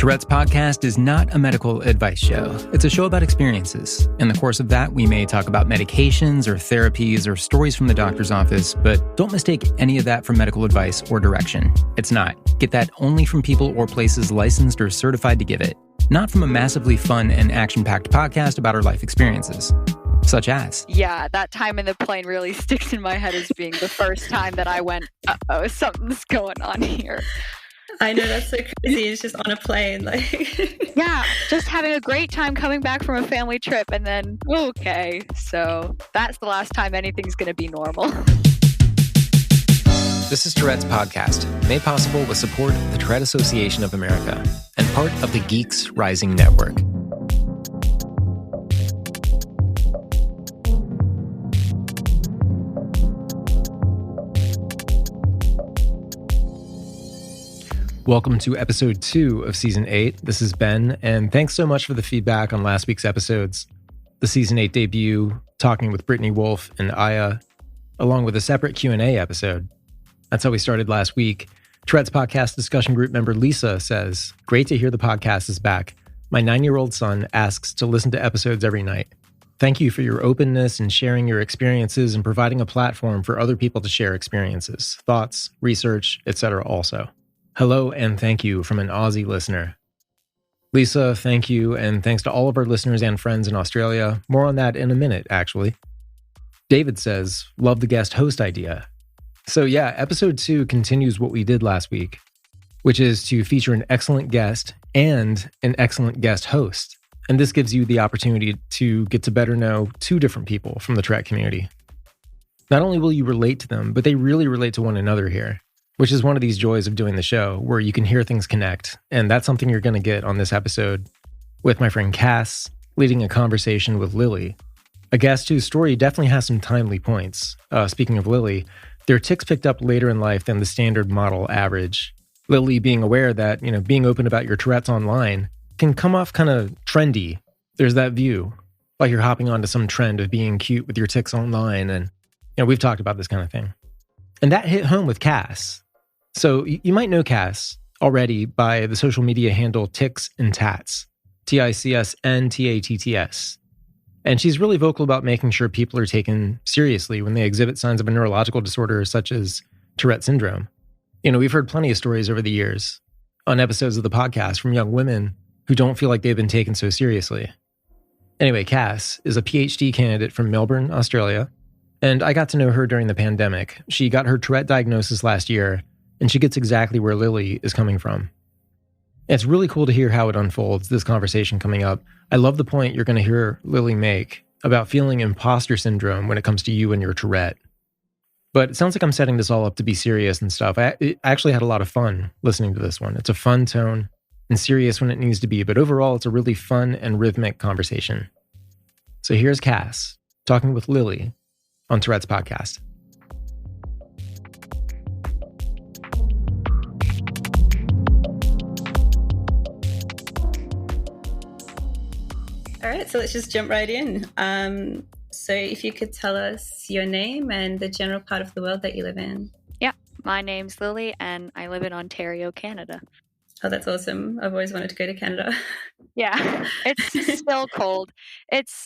Tourette's podcast is not a medical advice show. It's a show about experiences. In the course of that, we may talk about medications or therapies or stories from the doctor's office, but don't mistake any of that for medical advice or direction. It's not. Get that only from people or places licensed or certified to give it, not from a massively fun and action-packed podcast about our life experiences. Such as? Yeah, that time in the plane really sticks in my head as being the first time that I went, uh-oh, something's going on here. I know, that's so crazy. It's just on a plane. Yeah, just having a great time coming back from a family trip and then, okay, so that's the last time anything's going to be normal. This is Tourette's podcast, made possible with support of the Tourette Association of America and part of the Geeks Rising Network. Welcome to episode 2 of season 8. This is Ben, and thanks so much for the feedback on last week's episodes. The season 8 debut, talking with Brittany Wolf and Aya, along with a separate Q&A episode. That's how we started last week. Tourette's podcast discussion group member Lisa says, "Great to hear the podcast is back. My 9-year-old son asks to listen to episodes every night. Thank you for your openness and sharing your experiences and providing a platform for other people to share experiences, thoughts, research, etc. also. Hello and thank you from an Aussie listener." Lisa, thank you, and thanks to all of our listeners and friends in Australia. More on that in a minute, actually. David says, "Love the guest host idea." So yeah, episode 2 continues what we did last week, which is to feature an excellent guest and an excellent guest host. And this gives you the opportunity to get to better know 2 different people from the Tourette community. Not only will you relate to them, but they really relate to one another here, which is one of these joys of doing the show, where you can hear things connect. And that's something you're going to get on this episode with my friend Kass, leading a conversation with Lilly, a guest whose story definitely has some timely points. Speaking of Lilly, their tics picked up later in life than the standard model average. Lilly being aware that, being open about your Tourette's online can come off kind of trendy. There's that view, like you're hopping onto some trend of being cute with your tics online. And, we've talked about this kind of thing. And that hit home with Kass. So you might know Kass already by the social media handle Tics and Tats, TICSNTATTS. And she's really vocal about making sure people are taken seriously when they exhibit signs of a neurological disorder such as Tourette syndrome. We've heard plenty of stories over the years on episodes of the podcast from young women who don't feel like they've been taken so seriously. Anyway, Kass is a PhD candidate from Melbourne, Australia, and I got to know her during the pandemic. She got her Tourette diagnosis last year, and she gets exactly where Lilly is coming from. It's really cool to hear how it unfolds, this conversation coming up. I love the point you're going to hear Lilly make about feeling imposter syndrome when it comes to you and your Tourette. But it sounds like I'm setting this all up to be serious and stuff. I actually had a lot of fun listening to this one. It's a fun tone and serious when it needs to be, but overall it's a really fun and rhythmic conversation. So here's Kass talking with Lilly on Tourette's podcast. All right, so let's just jump right in. So if you could tell us your name and the general part of the world that you live in. Yeah, my name's Lilly and I live in Ontario, Canada. Oh, that's awesome. I've always wanted to go to Canada. Yeah, it's still cold. It's,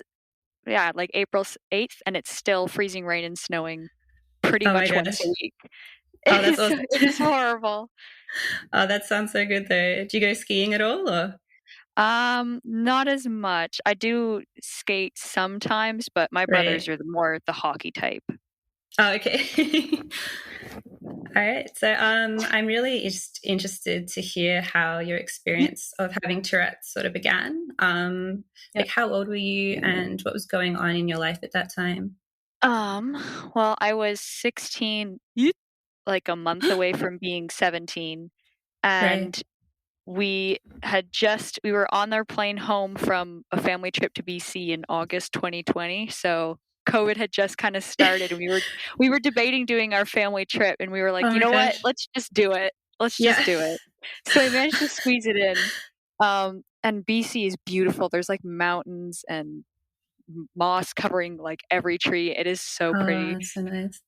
like April 8th and it's still freezing rain and snowing pretty much once a week. Oh, that's awesome. It's horrible. Oh, that sounds so good though. Do you go skiing at all or? Not as much. I do skate sometimes, but my brothers are the hockey type. Oh, okay. All right. So, I'm really just interested to hear how your experience of having Tourette's sort of began. Like how old were you and what was going on in your life at that time? Well, I was 16, like a month away from being 17, and we were on our plane home from a family trip to BC in August 2020. So COVID had just kind of started and we were debating doing our family trip and we were like, what? Let's just do it. Just do it. So we managed to squeeze it in. And BC is beautiful. There's like mountains and moss covering like every tree. It is so pretty. That's so nice.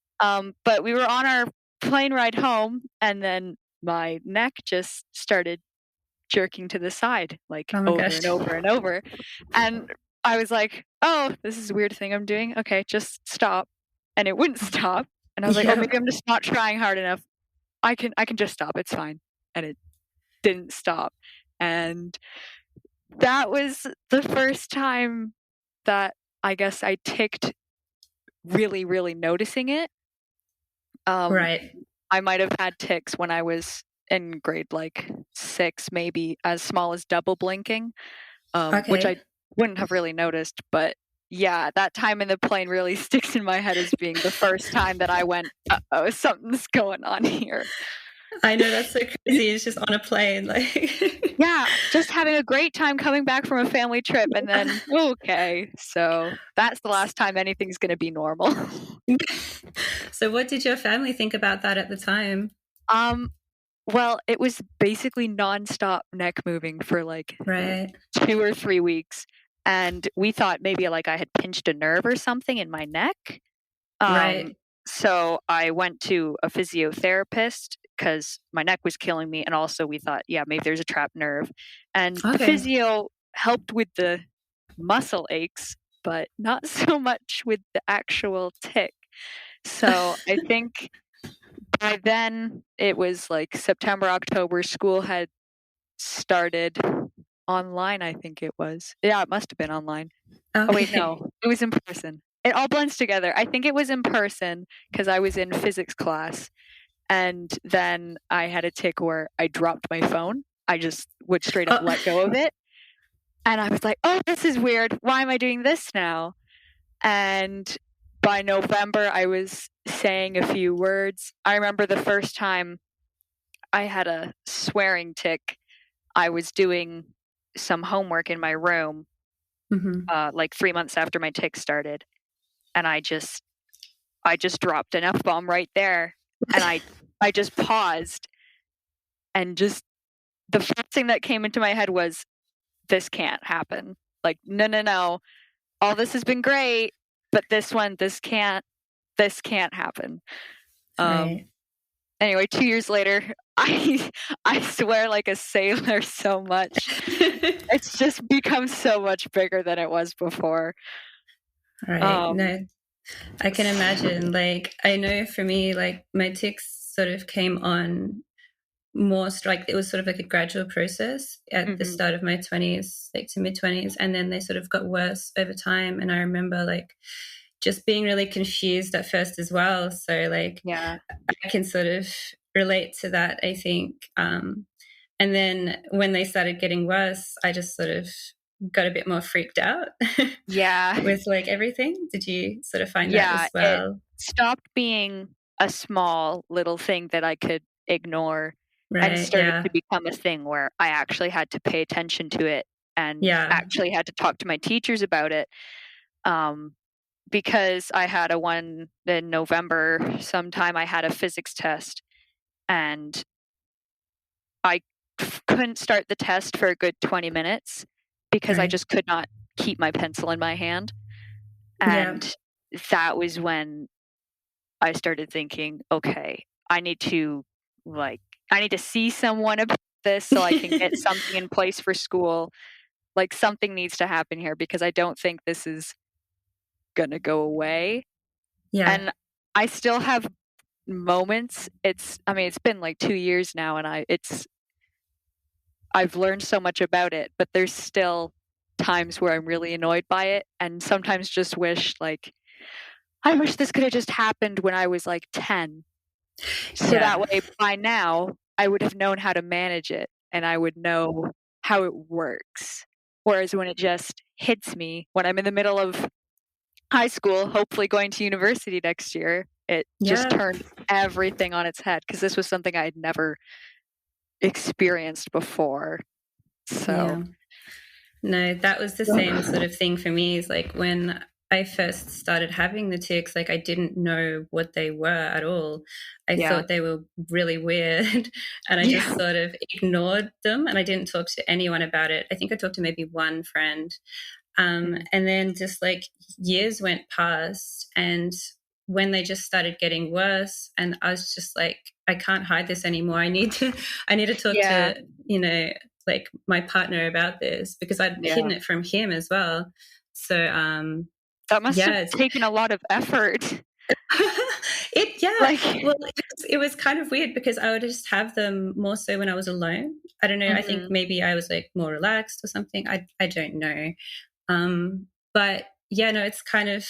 But we were on our plane ride home and then my neck just started jerking to the side, like Oh my over gosh. and over and over. And I was like, oh, this is a weird thing I'm doing. Okay, just stop. And it wouldn't stop. And I was like, oh, maybe I'm just not trying hard enough. I can just stop. It's fine. And it didn't stop. And that was the first time that I guess I ticked really, really noticing it. Right. I might have had tics when I was in grade like 6, maybe as small as double blinking, which I wouldn't have really noticed. But yeah, that time in the plane really sticks in my head as being the first time that I went, uh-oh, something's going on here. I know, that's so crazy. It's just on a plane, like yeah, just having a great time coming back from a family trip, and then okay, so that's the last time anything's going to be normal. So what did your family think about that at the time? Well, it was basically nonstop neck moving for like 2 or 3 weeks, and we thought maybe like I had pinched a nerve or something in my neck. So I went to a physiotherapist because my neck was killing me, and also we thought, yeah, maybe there's a trapped nerve. And the physio helped with the muscle aches, but not so much with the actual tic. So I think by then it was like September, October. School had started online, I think it was. Yeah, it must have been online. Oh, wait, no, it was in person. It all blends together. I think it was in person because I was in physics class. And then I had a tic where I dropped my phone. I just would straight up let go of it. And I was like, oh, this is weird. Why am I doing this now? And by November, I was saying a few words. I remember the first time I had a swearing tic. I was doing some homework in my room, like 3 months after my tic started. And I just dropped an F-bomb right there. And I just paused, and just the first thing that came into my head was, this can't happen. Like, no. All this has been great, but this can't happen. Anyway, 2 years later, I swear like a sailor so much. It's just become so much bigger than it was before. No, I can imagine. Like, I know for me, like my tics sort of came on more like it was sort of like a gradual process at the start of my 20s, like to mid-20s, and then they sort of got worse over time. And I remember like just being really confused at first as well. So like, yeah, I can sort of relate to that, I think. And then when they started getting worse, I just sort of got a bit more freaked out. Yeah. With like everything. Did you sort of find that as well? It stopped being a small little thing that I could ignore and started to become a thing where I actually had to pay attention to it and actually had to talk to my teachers about it. Because I had one in November sometime, I had a physics test, and I couldn't start the test for a good 20 minutes because I just could not keep my pencil in my hand. And that was when I started thinking, okay, I need to see someone about this so I can get something in place for school. Like, something needs to happen here because I don't think this is going to go away. Yeah. And I still have moments. It's been like 2 years now, and I've learned so much about it, but there's still times where I'm really annoyed by it, and sometimes just wish I wish this could have just happened when I was like 10. So that way by now I would have known how to manage it and I would know how it works. Whereas when it just hits me when I'm in the middle of high school, hopefully going to university next year, it just turned everything on its head because this was something I had never experienced before. So no, that was the same sort of thing for me. Is like when I first started having the tics, like I didn't know what they were at all. I thought they were really weird and I just sort of ignored them and I didn't talk to anyone about it. I think I talked to maybe one friend. And then just like years went past, and when they just started getting worse, and I was just like, I can't hide this anymore. I need to talk to, like my partner about this because I'd hidden it from him as well. So that must have taken a lot of effort. It was kind of weird because I would just have them more so when I was alone. I don't know. I think maybe I was like more relaxed or something. I don't know. But yeah, no, it's kind of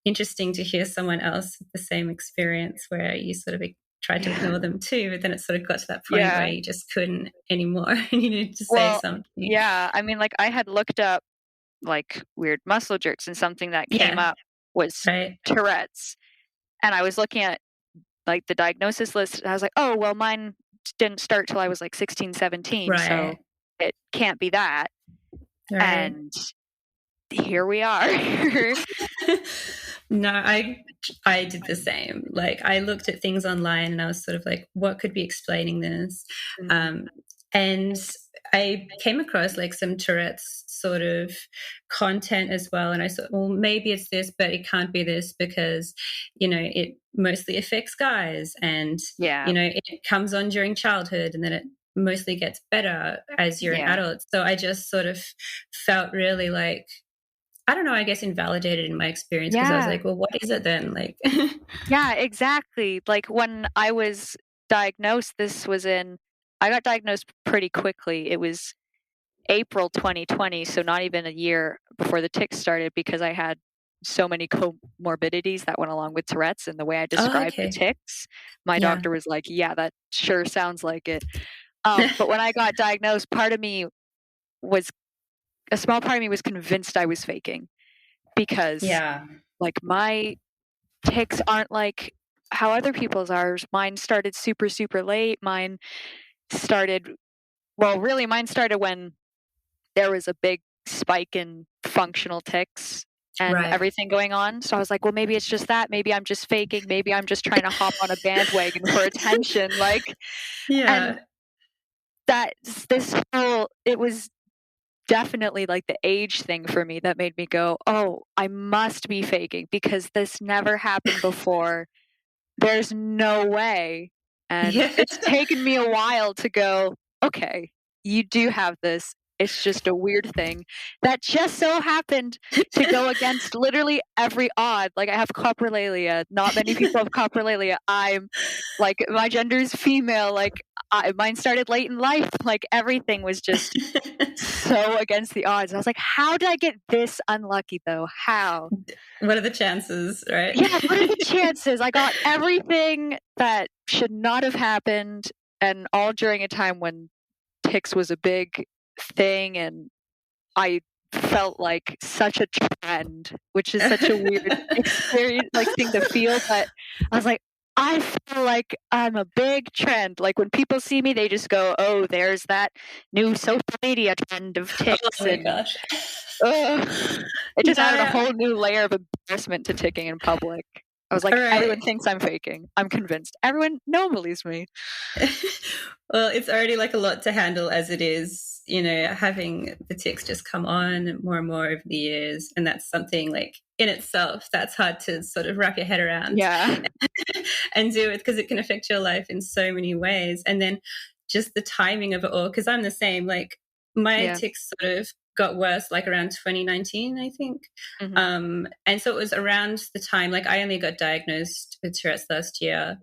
interesting to hear someone else with the same experience where you sort of tried to ignore them too, but then it sort of got to that point where you just couldn't anymore. You needed to say something. Yeah, I mean, like I had looked up like weird muscle jerks, and something that came up was Tourette's. And I was looking at like the diagnosis list, and I was like, oh, well, mine didn't start till I was like 16, 17, so it can't be that. And here we are. No, I did the same. Like I looked at things online and I was sort of like, what could be explaining this? And I came across like some Tourette's sort of content as well. And I thought, well, maybe it's this, but it can't be this because, you know, it mostly affects guys and, you know, it comes on during childhood and then it mostly gets better as you're an adult. So I just sort of felt really like, I don't know, I guess invalidated in my experience because I was like, well, what is it then? Like, yeah, exactly. Like when I was diagnosed, I got diagnosed pretty quickly. It was April 2020, so not even a year before the tics started because I had so many comorbidities that went along with Tourette's, and the way I described the tics, my doctor was like, yeah, that sure sounds like it. But when I got diagnosed, a small part of me was convinced I was faking because like my tics aren't like how other people's are. Mine started super, super late. Mine started when there was a big spike in functional tics and everything going on. So I was like, well, maybe it's just that. Maybe I'm just faking. Maybe I'm just trying to hop on a bandwagon for attention. Like, and it was definitely like the age thing for me that made me go, oh, I must be faking because this never happened before. There's no way. And it's taken me a while to go, okay, you do have this. It's just a weird thing that just so happened to go against literally every odd. Like I have coprolalia. Not many people have coprolalia. I'm like, my gender is female. Like mine started late in life. Like everything was just so against the odds. And I was like, how did I get this unlucky though? How? What are the chances, right? Yeah, what are the chances? I got everything that should not have happened, and all during a time when tics was a big thing, and I felt like such a trend, which is such a weird experience, like thing to feel. But I was like, I feel like I'm a big trend. Like when people see me, they just go, "Oh, there's that new social media trend of tics." Oh my gosh! It just added a whole new layer of embarrassment to ticking in public. I was like, everyone thinks I'm faking. I'm convinced. No one believes me. Well, it's already like a lot to handle as it is, you know, having the tics just come on more and more over the years. And that's something like in itself that's hard to sort of wrap your head around. Yeah. And do it because it can affect your life in so many ways. And then just the timing of it all, because I'm the same, like my tics sort of got worse like around 2019, I think. And so it was around the time, like I only got diagnosed with Tourette's last year.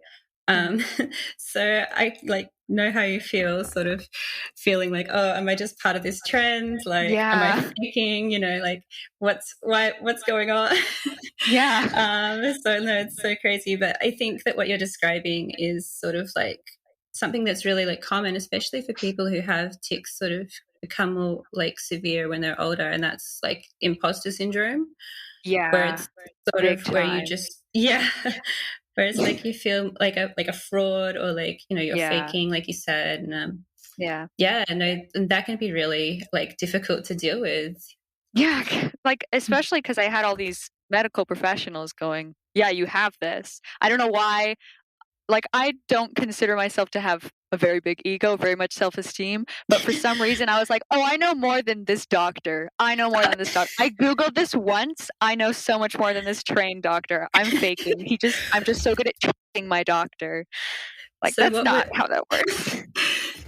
So I like know how you feel, sort of feeling like, oh, am I just part of this trend? Like, am I faking? You know, like what's going on? So no, it's so crazy. But I think that what you're describing is sort of like something that's really like common, especially for people who have tics sort of become more like severe when they're older, and that's like imposter syndrome. Where it's sort of where you just where it's like you feel like a fraud, or like, you know, you're faking, like you said. And and that can be really like difficult to deal with. Yeah, like especially because I had all these medical professionals going, yeah, you have this. I don't know why. Like, I don't consider myself to have a very big ego, very much self-esteem. But for some reason, I was like, oh, I know more than this doctor. I know more than this doctor. I Googled this once. I know so much more than this trained doctor. I'm faking. I'm just so good at tricking my doctor. Like, so that's not how that works.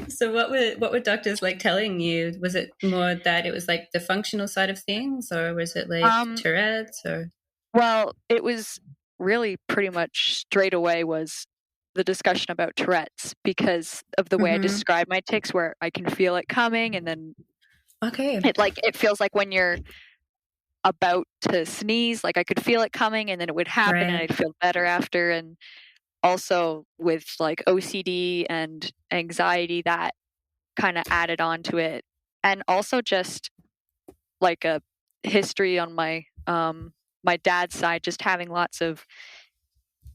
So what were doctors like telling you? Was it more that it was like the functional side of things, or was it like Tourette's or? Well, it was really pretty much straight away was the discussion about Tourette's because of the way I describe my tics, where I can feel it coming, and then it feels like when you're about to sneeze, like I could feel it coming, and then it would happen, and I'd feel better after. And also with like OCD and anxiety, that kind of added on to it, and also just like a history on my my dad's side, just having lots of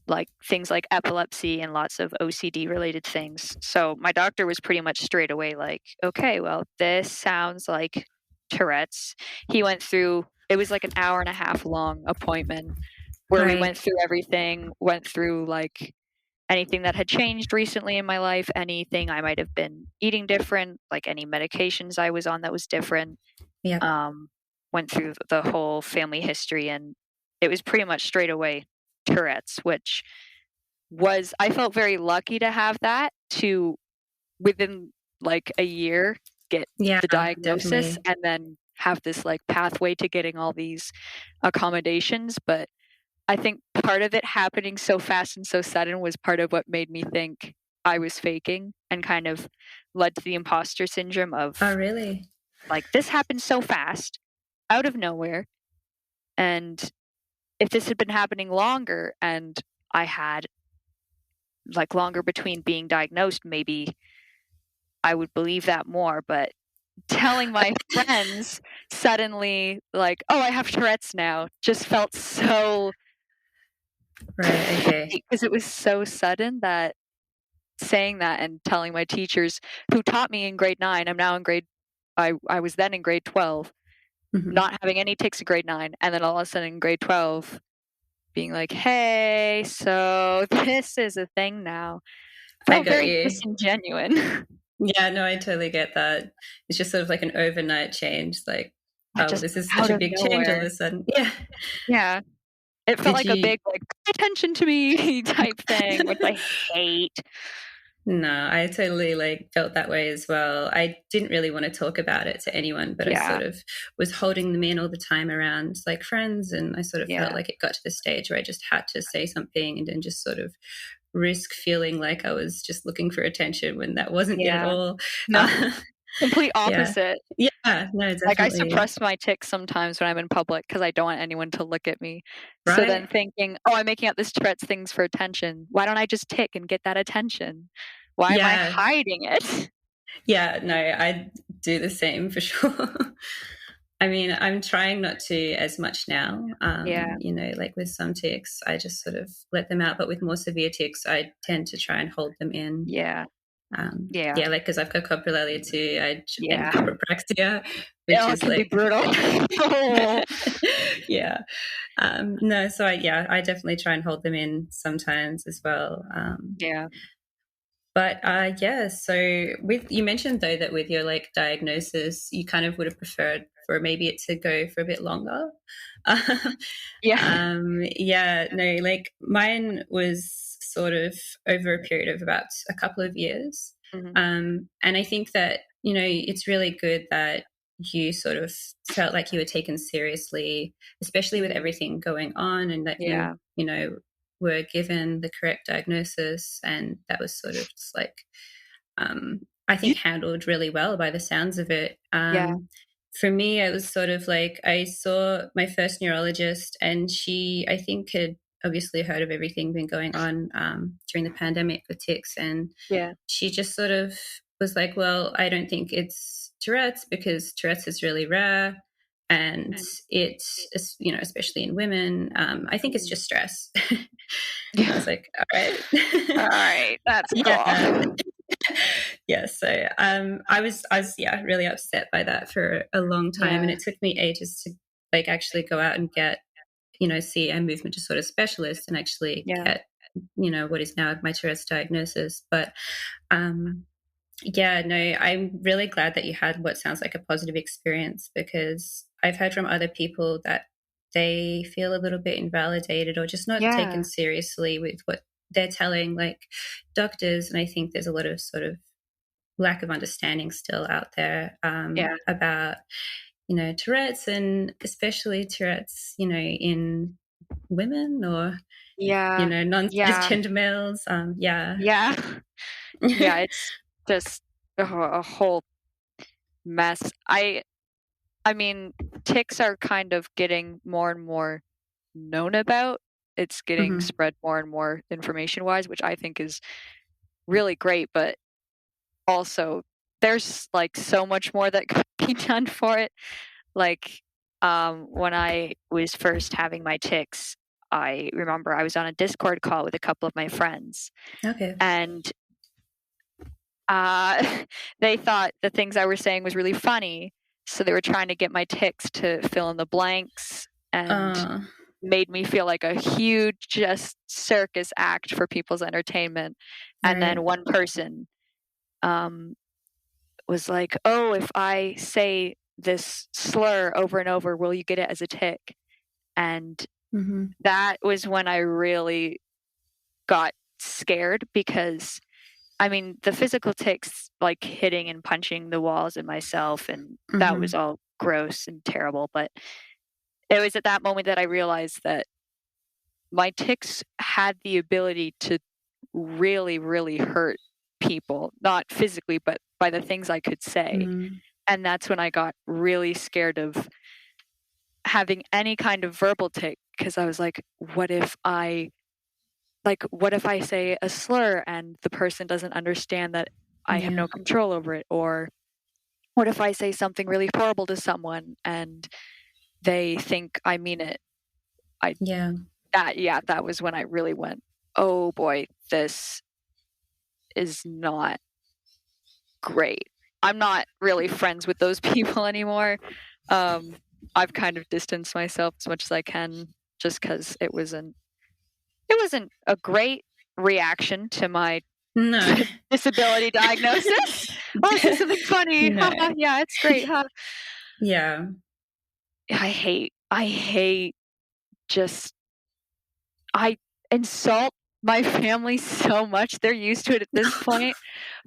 like things like epilepsy and lots of OCD related things. So my doctor was pretty much straight away like, okay, well, this sounds like Tourette's. He went through, it was like an hour and a half long appointment where we went through everything, went through like anything that had changed recently in my life, anything I might have been eating different, like any medications I was on that was different. Went through the whole family history, and it was pretty much straight away Tourette's, which was, I felt very lucky to have that, to within like a year get the diagnosis and then have this like pathway to getting all these accommodations. But I think part of it happening so fast and so sudden was part of what made me think I was faking, and kind of led to the imposter syndrome of, oh really? Like, this happened so fast out of nowhere, and if this had been happening longer and I had like longer between being diagnosed, maybe I would believe that more. But telling my friends suddenly like, oh, I have Tourette's now, just felt so because it was so sudden, that saying that and telling my teachers who taught me in grade 9, I'm now in I was then in grade 12, not having any tics in grade 9, and then all of a sudden in grade 12 being like, hey, so this is a thing now. Felt very disingenuine. Yeah, no, I totally get that. It's just sort of like an overnight change, like, oh, this is such a big change all of a sudden. Yeah. It felt like a big like, pay attention to me type thing, which I hate. No, I totally like felt that way as well. I didn't really want to talk about it to anyone, but I sort of was holding them in all the time around like friends, and I sort of felt like it got to the stage where I just had to say something and then just sort of risk feeling like I was just looking for attention when that wasn't it at all. No. Complete opposite. Yeah, no, definitely. Like I suppress my tics sometimes when I'm in public because I don't want anyone to look at me. So then thinking, oh, I'm making up this Tourette's things for attention. Why don't I just tick and get that attention? Why am I hiding it? Yeah, no, I do the same for sure. I mean, I'm trying not to as much now. You know, like with some tics, I just sort of let them out. But with more severe tics, I tend to try and hold them in. Like because I've got coprolalia too, and copropraxia, which is like brutal. No, so I definitely try and hold them in sometimes as well. But so you mentioned though that with your like diagnosis, you kind of would have preferred for maybe it to go for a bit longer. No, like mine was sort of over a period of about a couple of years. And I think that, you know, it's really good that you sort of felt like you were taken seriously, especially with everything going on, and that you know, were given the correct diagnosis, and that was sort of just like I think handled really well by the sounds of it. For me, it was sort of like I saw my first neurologist, and she, I think, had obviously heard of everything been going on during the pandemic with tics, and she just sort of was like, well, I don't think it's Tourette's because Tourette's is really rare, and it's, you know, especially in women, I think it's just stress. I was like, all right, that's cool. So I was really upset by that for a long time, and it took me ages to like actually go out and get, you know, see a movement disorder specialist and actually get, you know, what is now my Tourette's diagnosis. But I'm really glad that you had what sounds like a positive experience, because I've heard from other people that they feel a little bit invalidated or just not taken seriously with what they're telling like doctors. And I think there's a lot of sort of lack of understanding still out there Yeah. about, Tourette's, and especially Tourette's, in women or, Yeah. Yeah. non-cisgender males. Yeah. Yeah. Yeah. It's just a whole mess. I mean, ticks are kind of getting more and more known about. It's getting Mhm. spread more and more information wise, which I think is really great, but also there's like so much more that could be done for it. Like when I was first having my ticks, I remember I was on a Discord call with a couple of my friends, Okay. and they thought the things I was saying was really funny, so they were trying to get my ticks to fill in the blanks and made me feel like a huge just circus act for people's entertainment. And then Right. one person was like, "Oh, if I say this slur over and over, will you get it as a tick?" And Mhm. that was when I really got scared, because I mean, the physical ticks, like hitting and punching the walls and myself, and that was Mhm. all gross and terrible. But it was at that moment that I realized that my ticks had the ability to really, really hurt people, not physically, but by the things I could say. Mm. And that's when I got really scared of having any kind of verbal tick, because I was like, what if I say a slur and the person doesn't understand that I have Yeah. no control over it? Or what if I say something really horrible to someone and they think I mean it? Yeah. That was when I really went, oh boy, this is not great. I'm not really friends with those people anymore. I've kind of distanced myself as much as I can, just because it wasn't a great reaction to my No. disability diagnosis. Oh, say something funny. No. Yeah, it's great, huh? Yeah. I hate just I insult my family so much. They're used to it at this point,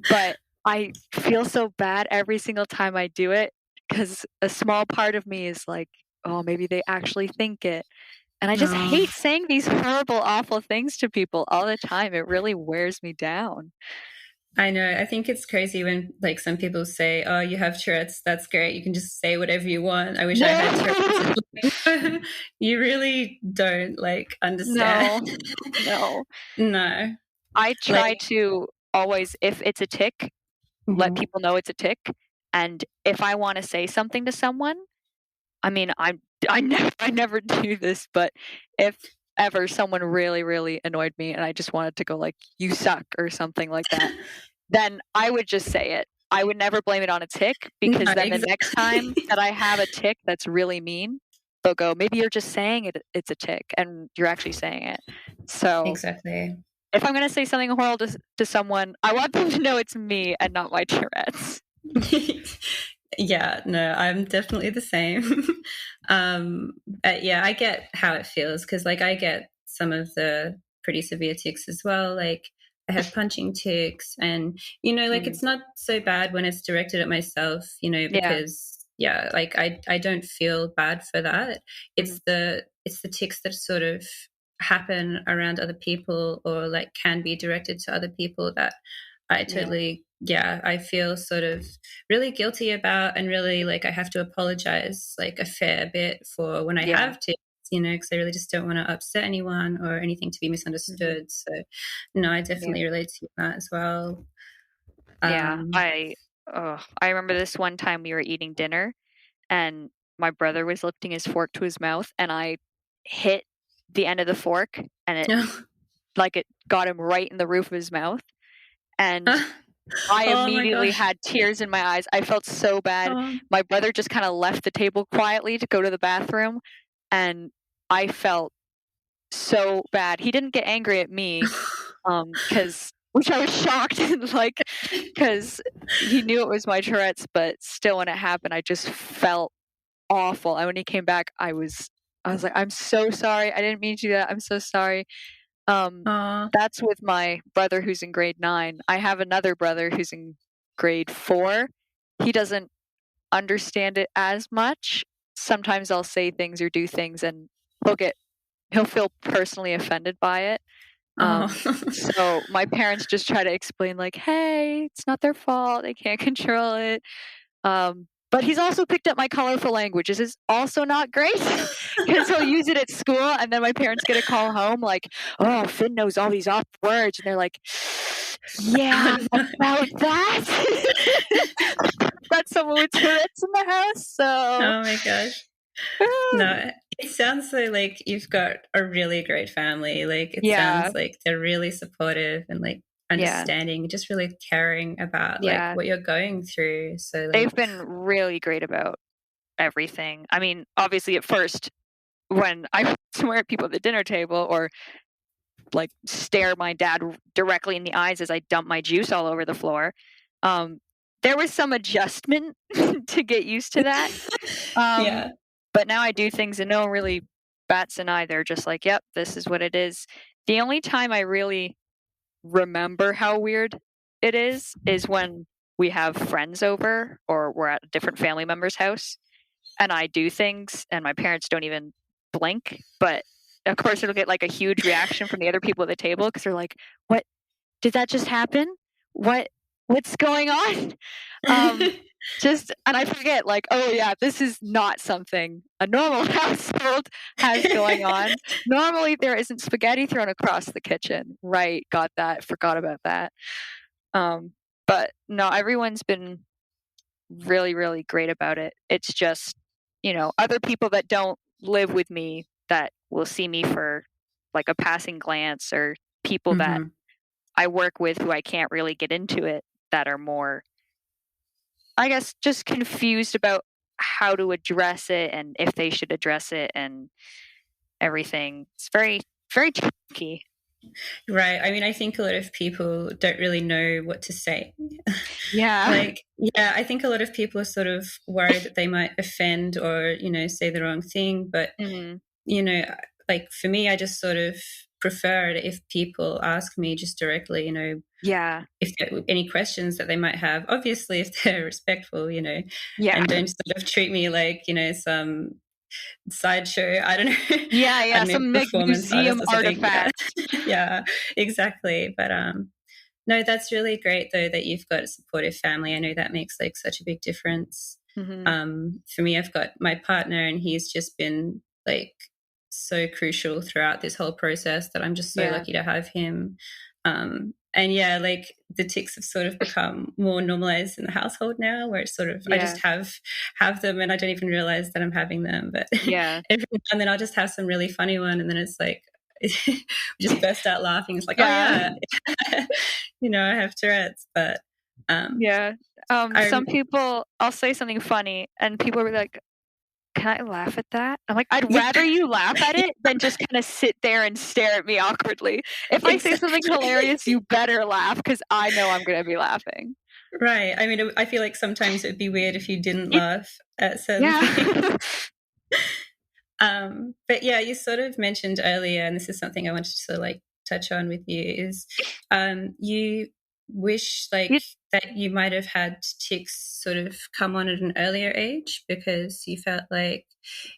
but I feel so bad every single time I do it, because a small part of me is like, oh, maybe they actually think it. And I just Oh, hate saying these horrible, awful things to people all the time. It really wears me down. I know. I think it's crazy when like some people say, "Oh, you have Tourette's. That's great. You can just say whatever you want. I wish I had Tourette's." You really don't like understand. No, no. No. I Like, try to always, if it's a tick, let mhm. people know it's a tick. And if I want to say something to someone, I mean, I never do this, but if ever someone really, really annoyed me and I just wanted to go like, "You suck" or something like that, then I would just say it. I would never blame it on a tick, because No, then the next time exactly. that I have a tick that's really mean, they'll go, "Maybe you're just saying it's a tick and you're actually saying it." So Exactly. if I'm gonna say something horrible to someone, I want them to know it's me and not my Tourette's. Yeah, no, I'm definitely the same. Yeah, I get how it feels because, like, I get some of the pretty severe tics as well. Like, I have punching tics, and like Mm, it's not so bad when it's directed at myself. yeah. Because yeah, like I don't feel bad for that. Mhm. It's the tics that sort of happen around other people or like can be directed to other people that I Yeah. totally, yeah, I feel sort of really guilty about, and really like I have to apologize like a fair bit for when I Yeah. have tics, because I really just don't want to upset anyone or anything to be Mhm. misunderstood. So, no, I Yeah. definitely relate to that as well. Yeah. Um, I remember this one time we were eating dinner and my brother was lifting his fork to his mouth and I hit the end of the fork and it got him right in the roof of his mouth, and I oh my immediately gosh. had tears in my eyes. I felt so bad. Oh. My brother just kind of left the table quietly to go to the bathroom, and I felt so bad. He didn't get angry at me, because which I was shocked and like, because he knew it was my Tourette's, but still, when it happened, I just felt awful. And when he came back, I was like, "I'm so sorry. I didn't mean to do that. I'm so sorry." Um, Oh. that's with my brother who's in grade 9. I have another brother who's in grade 4, he doesn't understand it as much. Sometimes I'll say things or do things and he'll feel personally offended by it. So my parents just try to explain like, hey, it's not their fault. They can't control it. But he's also picked up my colorful language. This is also not great because he'll use it at school, and then my parents get a call home like, "Oh, Finn knows all these off words," and they're like, "Yeah, about that." Got someone with Tourette's in the house, so. Oh my gosh. No, it sounds so like you've got a really great family. Like it sounds like they're really supportive and like understanding, just really caring about like what you're going through. So like, they've been really great about everything. I mean, obviously at first when I swear at people at the dinner table or like stare my dad directly in the eyes as I dump my juice all over the floor, there was some adjustment to get used to that. But now I do things and no one really bats an eye. They're just like, yep, this is what it is. The only time I really remember how weird it is when we have friends over or we're at a different family member's house and I do things and my parents don't even blink. But of course it'll get like a huge reaction from the other people at the table because they're like, what? Did that just happen? What's going on? And I forget, like, oh yeah, this is not something a normal household has going on. Normally there isn't spaghetti thrown across the kitchen. Right, got that, forgot about that. But no, everyone's been really, really great about it. It's just, other people that don't live with me that will see me for like a passing glance or people that I work with who I can't really get into it that are more, I guess, just confused about how to address it and if they should address it and everything. It's very, very tricky. Right. I mean, I think a lot of people don't really know what to say. Yeah. I think a lot of people are sort of worried that they might offend or, say the wrong thing. But, like for me, I just sort of prefer it if people ask me just directly, if there are any questions that they might have. Obviously, if they're respectful, and don't sort of treat me like, some sideshow, I don't know. Some museum artifact. Yeah, exactly. But no, that's really great though that you've got a supportive family. I know that makes like such a big difference. For me, I've got my partner and he's just been like so crucial throughout this whole process that I'm just so lucky to have him. And like the tics have sort of become more normalized in the household now where it's sort of I just have them and I don't even realize that I'm having them, but every now and then I'll just have some really funny one and then it's like we just burst out laughing. It's like I have Tourette's, but some people, I'll say something funny and people will be like, can I laugh at that? I'm like, I'd rather you laugh at it than just kind of sit there and stare at me awkwardly. If I say something hilarious, you better laugh because I know I'm going to be laughing. Right. I mean, I feel like sometimes it would be weird if you didn't laugh at certain things. But you sort of mentioned earlier, and this is something I wanted to sort of like touch on with you, is you wish like that you might have had tics sort of come on at an earlier age because you felt like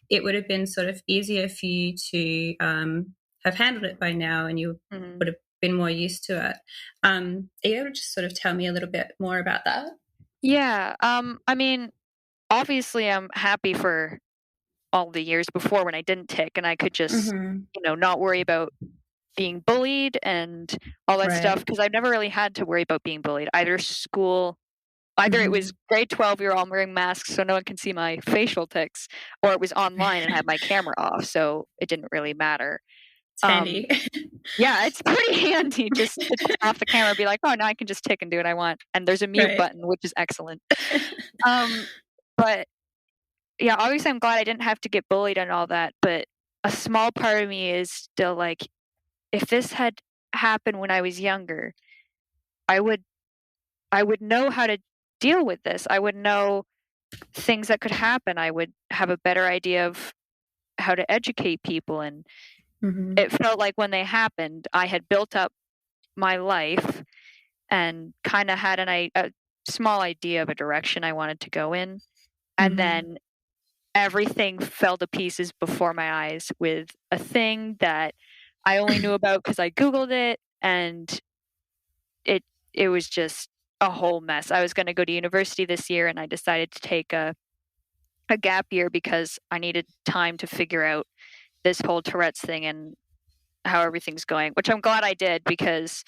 it would have been sort of easier for you to have handled it by now and you would have been more used to it. Are you able to just sort of tell me a little bit more about that? Yeah. I mean, obviously I'm happy for all the years before when I didn't tic and I could just, not worry about being bullied and all that stuff because I've never really had to worry about being bullied. Either it was grade 12, you're all wearing masks so no one can see my facial tics, or it was online and I had my camera off, so it didn't really matter. It's handy. Yeah, it's pretty handy just to turn off the camera and be like, oh, now I can just tick and do what I want. And there's a mute button, which is excellent. But yeah, obviously I'm glad I didn't have to get bullied and all that, but a small part of me is still like, if this had happened when I was younger, I would know how to deal with this. I would know things that could happen. I would have a better idea of how to educate people. And it felt like when they happened, I had built up my life and kind of had small idea of a direction I wanted to go in. And then everything fell to pieces before my eyes with a thing that I only knew about because I Googled it, and it was just a whole mess. I was going to go to university this year, and I decided to take a gap year because I needed time to figure out this whole Tourette's thing and how everything's going, which I'm glad I did, because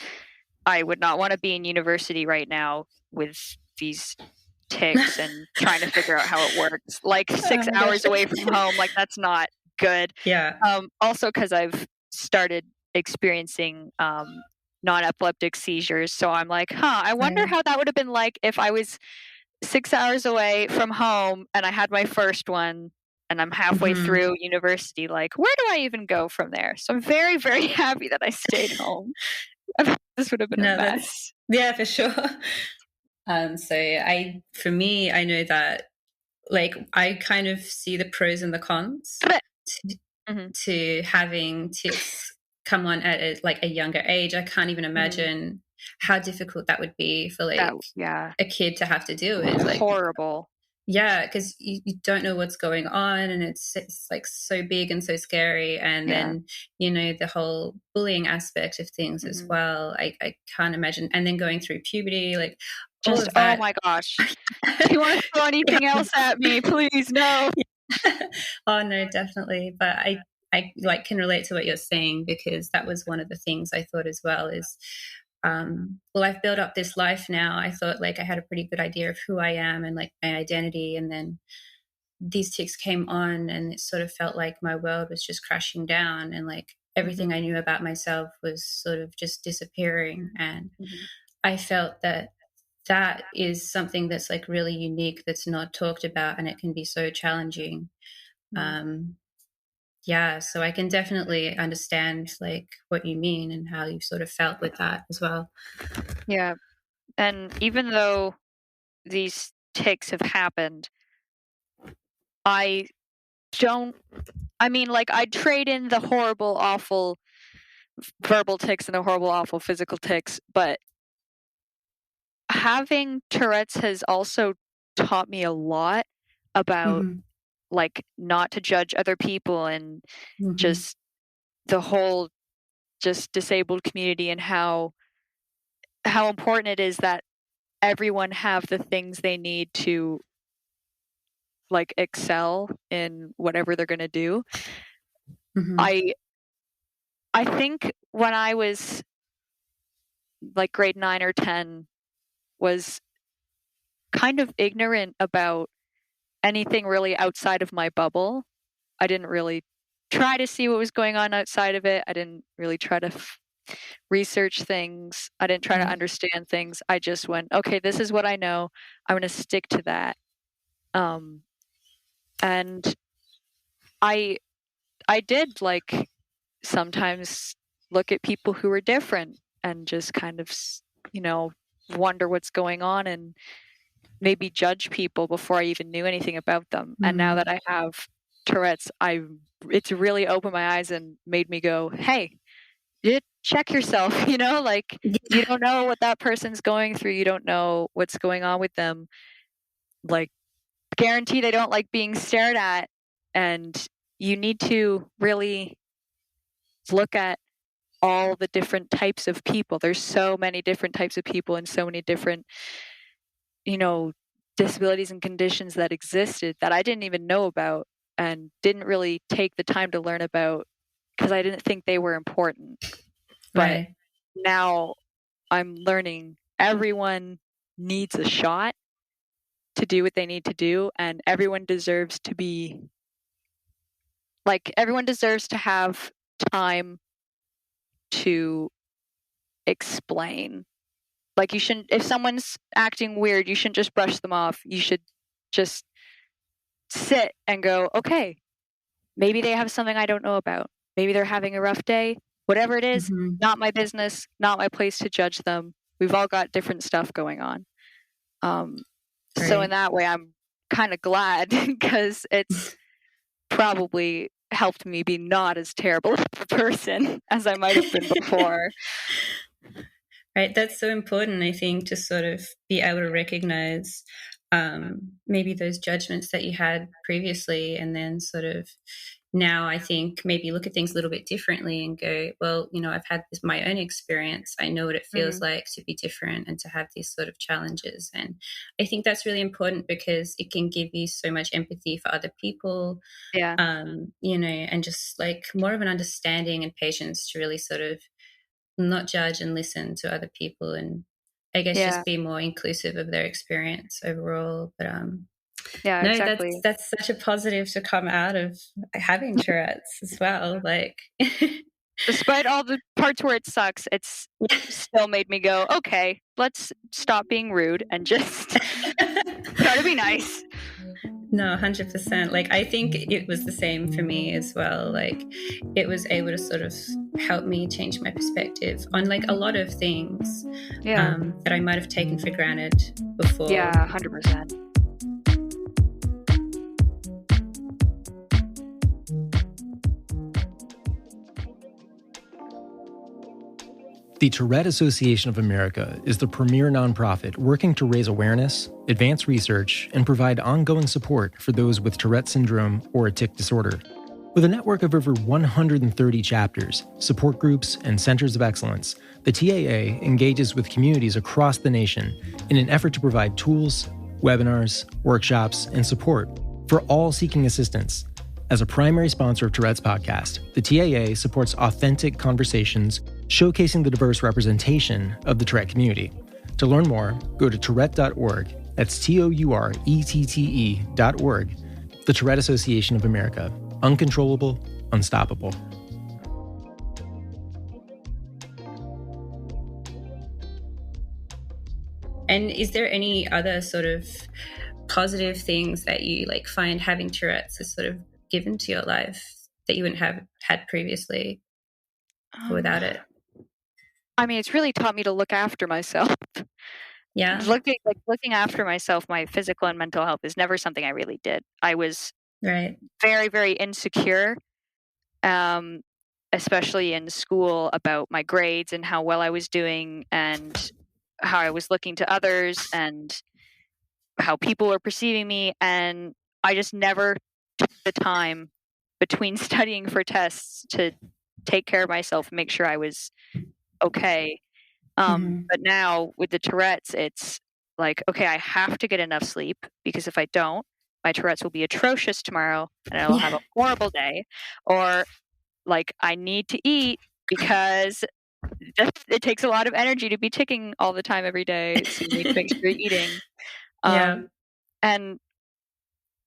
I would not want to be in university right now with these tics and trying to figure out how it works. Like 6 hours away from home, like that's not good. Yeah. Also because I've started experiencing non-epileptic seizures. So I'm like, I wonder how that would have been like if I was 6 hours away from home and I had my first one and I'm halfway through university. Like, where do I even go from there? So I'm very, very happy that I stayed home. This would have been a mess. Yeah, for sure. For me, I know that, like, I kind of see the pros and the cons to having tics come on at a younger age. I can't even imagine how difficult that would be for a kid to have to deal with. Like, horrible. Yeah, because you don't know what's going on, and it's like so big and so scary. And then, the whole bullying aspect of things as well. I can't imagine. And then going through puberty, like, just, oh my gosh. Do you want to throw anything else at me? Please, no. Oh, no, definitely. But I can relate to what you're saying, because that was one of the things I thought as well is, I've built up this life now. I thought like I had a pretty good idea of who I am and like my identity. And then these tics came on, and it sort of felt like my world was just crashing down, and like everything I knew about myself was sort of just disappearing. And I felt that is something that's like really unique, that's not talked about, and it can be so challenging. So I can definitely understand like what you mean and how you sort of felt with that as well. Yeah. And even though these tics have happened, I'd trade in the horrible, awful verbal tics and the horrible, awful physical tics, but having Tourette's has also taught me a lot about like not to judge other people, and just the whole just disabled community, and how important it is that everyone have the things they need to like excel in whatever they're going to do. I think when I was like grade 9 or 10 was kind of ignorant about anything really outside of my bubble. I didn't really try to see what was going on outside of it. I didn't really try to research things. I didn't try to understand things. I just went, okay, this is what I know. I'm going to stick to that. And I did like sometimes look at people who were different and just kind of, wonder what's going on, and maybe judge people before I even knew anything about them. And now that I have Tourette's, it's really opened my eyes and made me go, hey, check yourself, you don't know what that person's going through. You don't know what's going on with them. Like, guarantee they don't like being stared at. And you need to really look at all the different types of people. There's so many different types of people and so many different, disabilities and conditions that existed that I didn't even know about and didn't really take the time to learn about because I didn't think they were important. But now I'm learning everyone needs a shot to do what they need to do, and everyone deserves to have time to explain. Like, you shouldn't, if someone's acting weird, you shouldn't just brush them off. You should just sit and go, okay, maybe they have something I don't know about. Maybe they're having a rough day. Whatever it is, not my business, not my place to judge them. We've all got different stuff going on. So in that way, I'm kind of glad because it's probably helped me be not as terrible of a person as I might have been before. Right. That's so important, I think, to sort of be able to recognize maybe those judgments that you had previously, and then sort of now I think maybe look at things a little bit differently and go, well, I've had this my own experience. I know what it feels like to be different and to have these sort of challenges. And I think that's really important because it can give you so much empathy for other people. Yeah. And just like more of an understanding and patience to really sort of not judge and listen to other people, and I guess just be more inclusive of their experience overall. But yeah, no, exactly. that's such a positive to come out of having Tourette's as well. Like, despite all the parts where it sucks, it's still made me go, okay, let's stop being rude and just try to be nice. No, 100%. Like, I think it was the same for me as well. Like, it was able to sort of help me change my perspective on like a lot of things that I might have taken for granted before. Yeah, 100%. The Tourette Association of America is the premier nonprofit working to raise awareness, advance research, and provide ongoing support for those with Tourette syndrome or a tic disorder. With a network of over 130 chapters, support groups, and centers of excellence, the TAA engages with communities across the nation in an effort to provide tools, webinars, workshops, and support for all seeking assistance. As a primary sponsor of Tourette's podcast, the TAA supports authentic conversations showcasing the diverse representation of the Tourette community. To learn more, go to tourette.org. That's TOURETTE.org. The Tourette Association of America. Uncontrollable, unstoppable. And is there any other sort of positive things that you like find having Tourette's has sort of given to your life that you wouldn't have had previously without it? I mean, it's really taught me to look after myself. Yeah. Looking after myself, my physical and mental health is never something I really did. I was right. very, very insecure, especially in school, about my grades and how well I was doing and how I was looking to others and how people were perceiving me. And I just never took the time between studying for tests to take care of myself and make sure I was okay. But now with the Tourette's, it's like, okay, I have to get enough sleep because if I don't, my Tourette's will be atrocious tomorrow and I will have a horrible day. Or like, I need to eat because it takes a lot of energy to be ticking all the time every day. So you need to make sure you're eating. And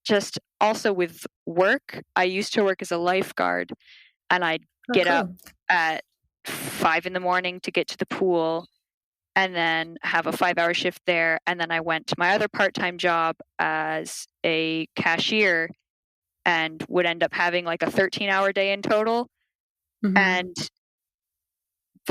just also with work, I used to work as a lifeguard and I'd get up at 5 a.m. to get to the pool and then have a 5-hour shift there. And then I went to my other part-time job as a cashier and would end up having like a 13-hour day in total. And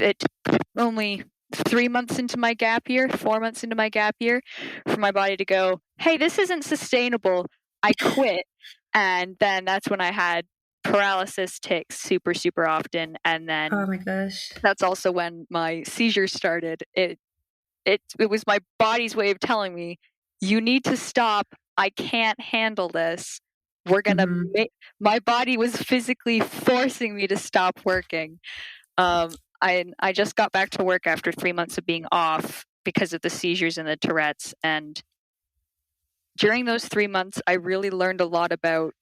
it took only 4 months into my gap year, for my body to go, hey, this isn't sustainable. I quit. And then that's when I had paralysis tics super, super often. And then oh my gosh, that's also when my seizures started. It was my body's way of telling me, you need to stop. I can't handle this. We're going to my body was physically forcing me to stop working. I just got back to work after 3 months of being off because of the seizures and the Tourette's. And during those 3 months, I really learned a lot about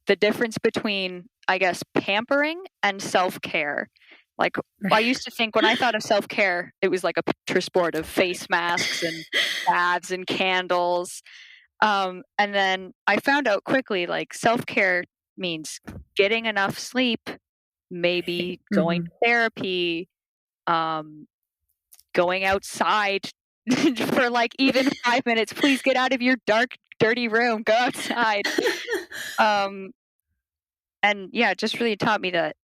the difference between, I guess, pampering and self-care. Like, I used to think when I thought of self-care, it was like a picture sport of face masks and baths and candles. And then I found out quickly, like, self-care means getting enough sleep, maybe going to therapy, going outside for like even 5 minutes. Please get out of your dark, dirty room. Go outside. And yeah, it just really taught me that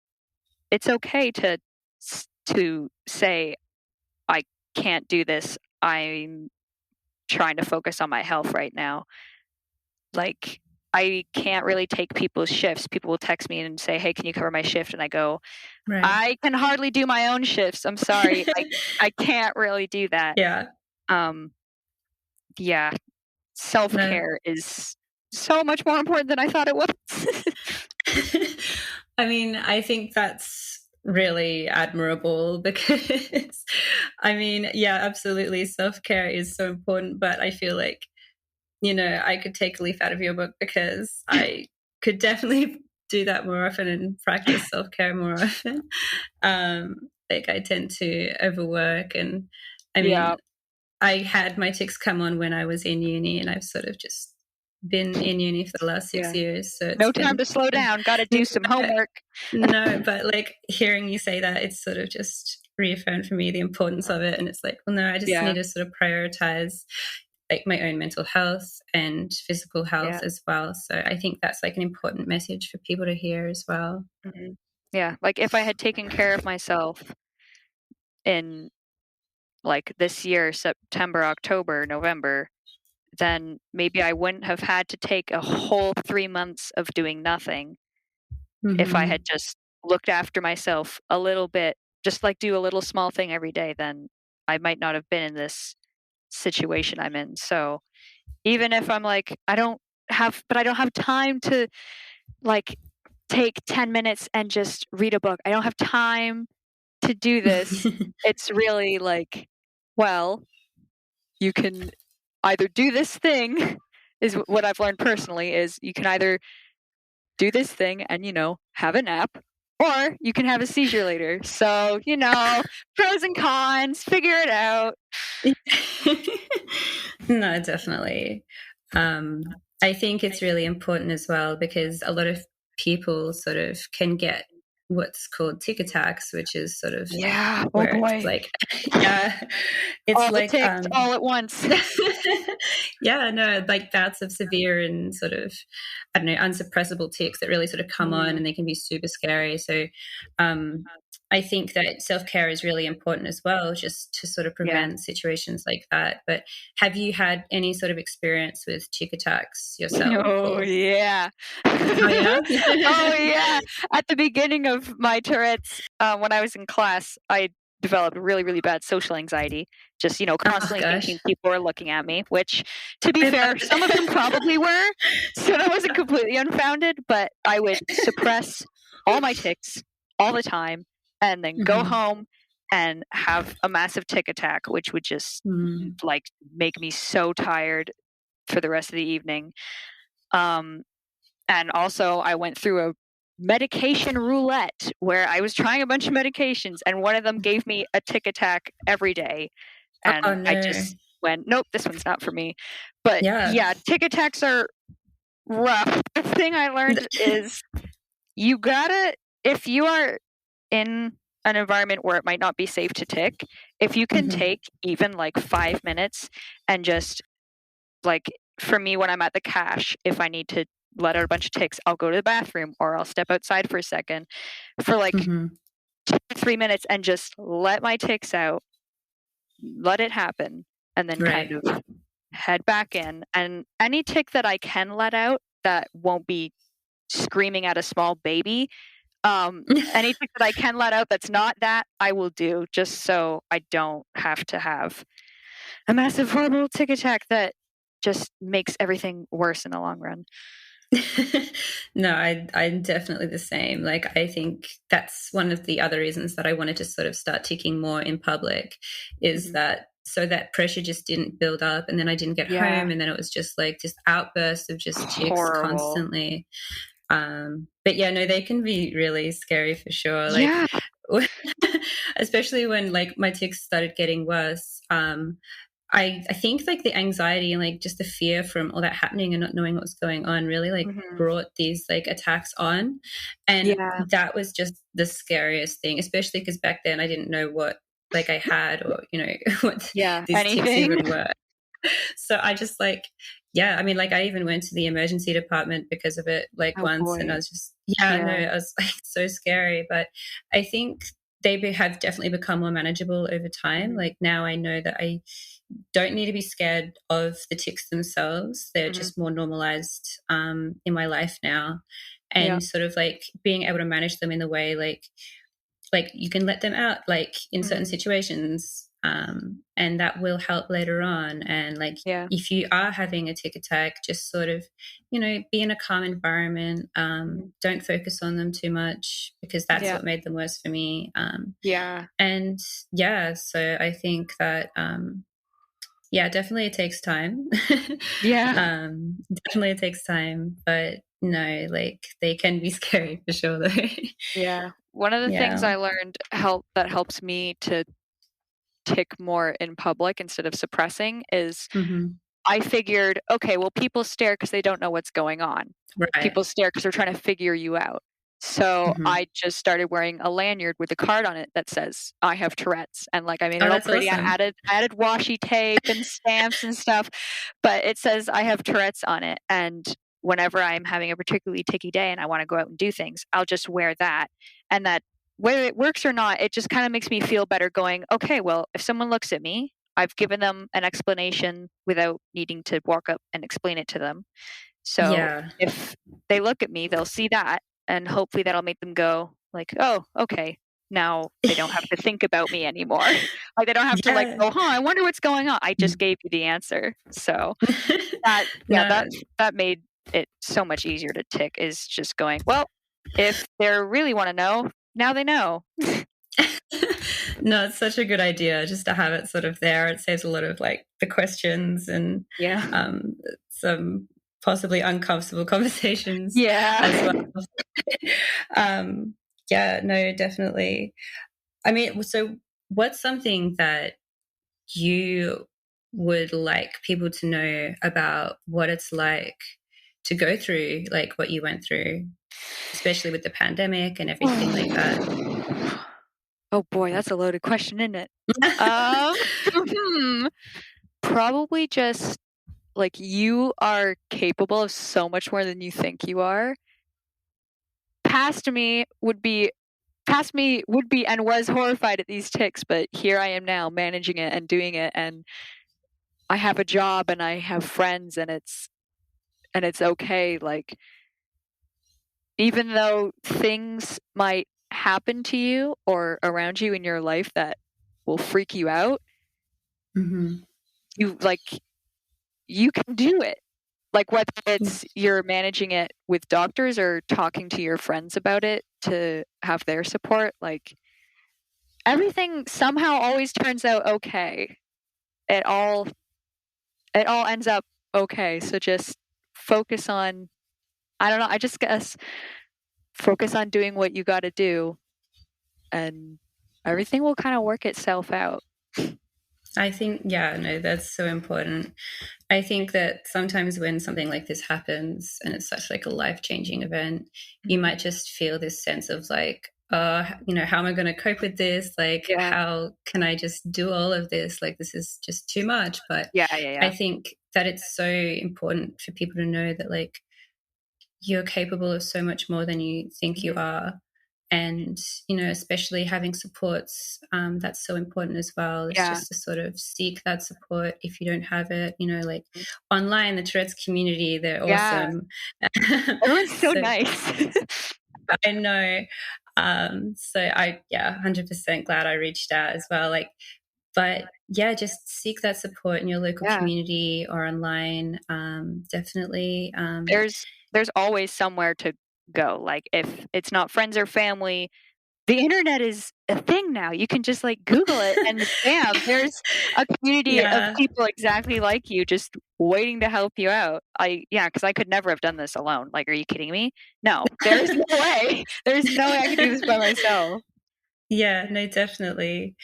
it's okay to say, I can't do this. I'm trying to focus on my health right now. Like, I can't really take people's shifts. People will text me and say, hey, can you cover my shift? And I go, I can hardly do my own shifts. I'm sorry. I can't really do that. Yeah. Yeah. Self-care is so much more important than I thought it was. I mean, I think that's really admirable because, I mean, yeah, absolutely. Self-care is so important, but I feel like, I could take a leaf out of your book because I could definitely do that more often and practice self-care more often. Like I tend to overwork, and I mean, I had my tics come on when I was in uni, and I've sort of just been in uni for the last 6 years. So no time to slow down. Got to do some homework. No, but like hearing you say that, it's sort of just reaffirmed for me the importance of it. And it's like, well, no, I just need to sort of prioritize like my own mental health and physical health as well. So I think that's like an important message for people to hear as well. Mm-hmm. Yeah. Like if I had taken care of myself in like this year, September, October, November, then maybe I wouldn't have had to take a whole 3 months of doing nothing. If I had just looked after myself a little bit, just like do a little small thing every day, then I might not have been in this situation I'm in. So even if I'm like, I don't have time to like take 10 minutes and just read a book. I don't have time to do this. It's really like, well, you can either do this thing, is what I've learned personally, is you can either do this thing and, have a nap, or you can have a seizure later. So, pros and cons, figure it out. No, definitely. I think it's really important as well because a lot of people sort of can get what's called tic attacks, which is sort of where it's like, it's all like the tics all at once. Like bouts of severe and sort of, I don't know, unsuppressible tics that really sort of come on, and they can be super scary. So I think that self-care is really important as well, just to sort of prevent situations like that. But have you had any sort of experience with tic attacks yourself? Oh, yeah. Oh, yeah? Oh, yeah. At the beginning of my Tourette's, when I was in class, I developed really, really bad social anxiety. Just, constantly thinking people were looking at me, which, to be fair, some of them probably were. So that wasn't completely unfounded, but I would suppress all my tics all the time and then go home and have a massive tic attack, which would just like make me so tired for the rest of the evening. And also I went through a medication roulette where I was trying a bunch of medications, and one of them gave me a tic attack every day. And I just went, nope, this one's not for me. But tic attacks are rough. The thing I learned is you gotta, if you are in an environment where it might not be safe to tic, if you can take even like 5 minutes and just like, for me, when I'm at the cash, if I need to let out a bunch of tics, I'll go to the bathroom or I'll step outside for a second for like 2 to 3 minutes and just let my tics out, let it happen, and then kind of head back in. And any tic that I can let out that won't be screaming at a small baby, any tic that I can let out that's not that, I will do, just so I don't have to have a massive horrible tic attack that just makes everything worse in the long run. No, I'm definitely the same. Like, I think that's one of the other reasons that I wanted to sort of start ticking more in public is that so that pressure just didn't build up, and then I didn't get home, and then it was just like just outbursts of just tics constantly. But yeah, no, they can be really scary for sure. Like, especially when like my tics started getting worse. I think like the anxiety and like just the fear from all that happening and not knowing what was going on really like brought these like attacks on. And that was just the scariest thing, especially because back then I didn't know what like I had or, what these tics even were. So I just like, I mean, like I even went to the emergency department because of it like once. And I was just, I was like so scary. But I think they have definitely become more manageable over time. Like now I know that I don't need to be scared of the tics themselves. They're just more normalized in my life now. And sort of like being able to manage them in the way like you can let them out like in certain situations, and that will help later on. And like if you are having a tic attack, just sort of, you know, be in a calm environment. Don't focus on them too much, because that's what made them worse for me. And so I think that definitely it takes time. Definitely it takes time, but no, like they can be scary for sure though. One of the things I learned that helps me to tick more in public instead of suppressing is I figured, okay, well, people stare because they don't know what's going on. People stare because they're trying to figure you out. So I just started wearing a lanyard with a card on it that says I have Tourette's, and like I made it all pretty. Awesome. I added washi tape and stamps and stuff, but it says I have Tourette's on it. And whenever I'm having a particularly ticky day and I want to go out and do things, I'll just wear that. And that, whether it works or not, it just kind of makes me feel better going, okay, well, if someone looks at me, I've given them an explanation without needing to walk up and explain it to them. So if they look at me, they'll see that, and hopefully that'll make them go like, oh, okay, now they don't have to think about me anymore. Like they don't have to like, oh, I wonder what's going on. I just gave you the answer. So that made it so much easier to tick, is just going, well, if they really want to know, now they know. No, it's such a good idea just to have it sort of there. It saves a lot of like the questions and some possibly uncomfortable conversations as well. No, definitely. I mean, so what's something that you would like people to know about what it's like to go through like what you went through, especially with the pandemic and everything like that? Oh boy, that's a loaded question, isn't it? Probably just like, you are capable of so much more than you think you are. Past me would be and was horrified at these tics, but here I am now managing it and doing it, and I have a job and I have friends, and it's okay. Like, even though things might happen to you or around you in your life that will freak you out, you can do it. Like, whether it's you're managing it with doctors or talking to your friends about it to have their support, like, everything somehow always turns out okay. It all ends up okay. So just focus on, I don't know, I just guess focus on doing what you got to do, and everything will kind of work itself out. I think, that's so important. I think that sometimes when something like this happens and it's such like a life-changing event, you might just feel this sense of like, how am I going to cope with this? Like, how can I just do all of this? Like, this is just too much. But I think that it's so important for people to know that like you're capable of so much more than you think you are. And, especially having supports, that's so important as well. It's just to sort of seek that support if you don't have it, like online, the Tourette's community, they're awesome. Everyone's so nice. I know. So 100% glad I reached out as well. Like, but just seek that support in your local community or online. Definitely. There's always somewhere to go. Like, if it's not friends or family, the internet is a thing now. You can just like Google it and bam, there's a community of people exactly like you just waiting to help you out. Because I could never have done this alone. Like, are you kidding me? No, there's no way. There's no way I could do this by myself. Yeah, no, definitely.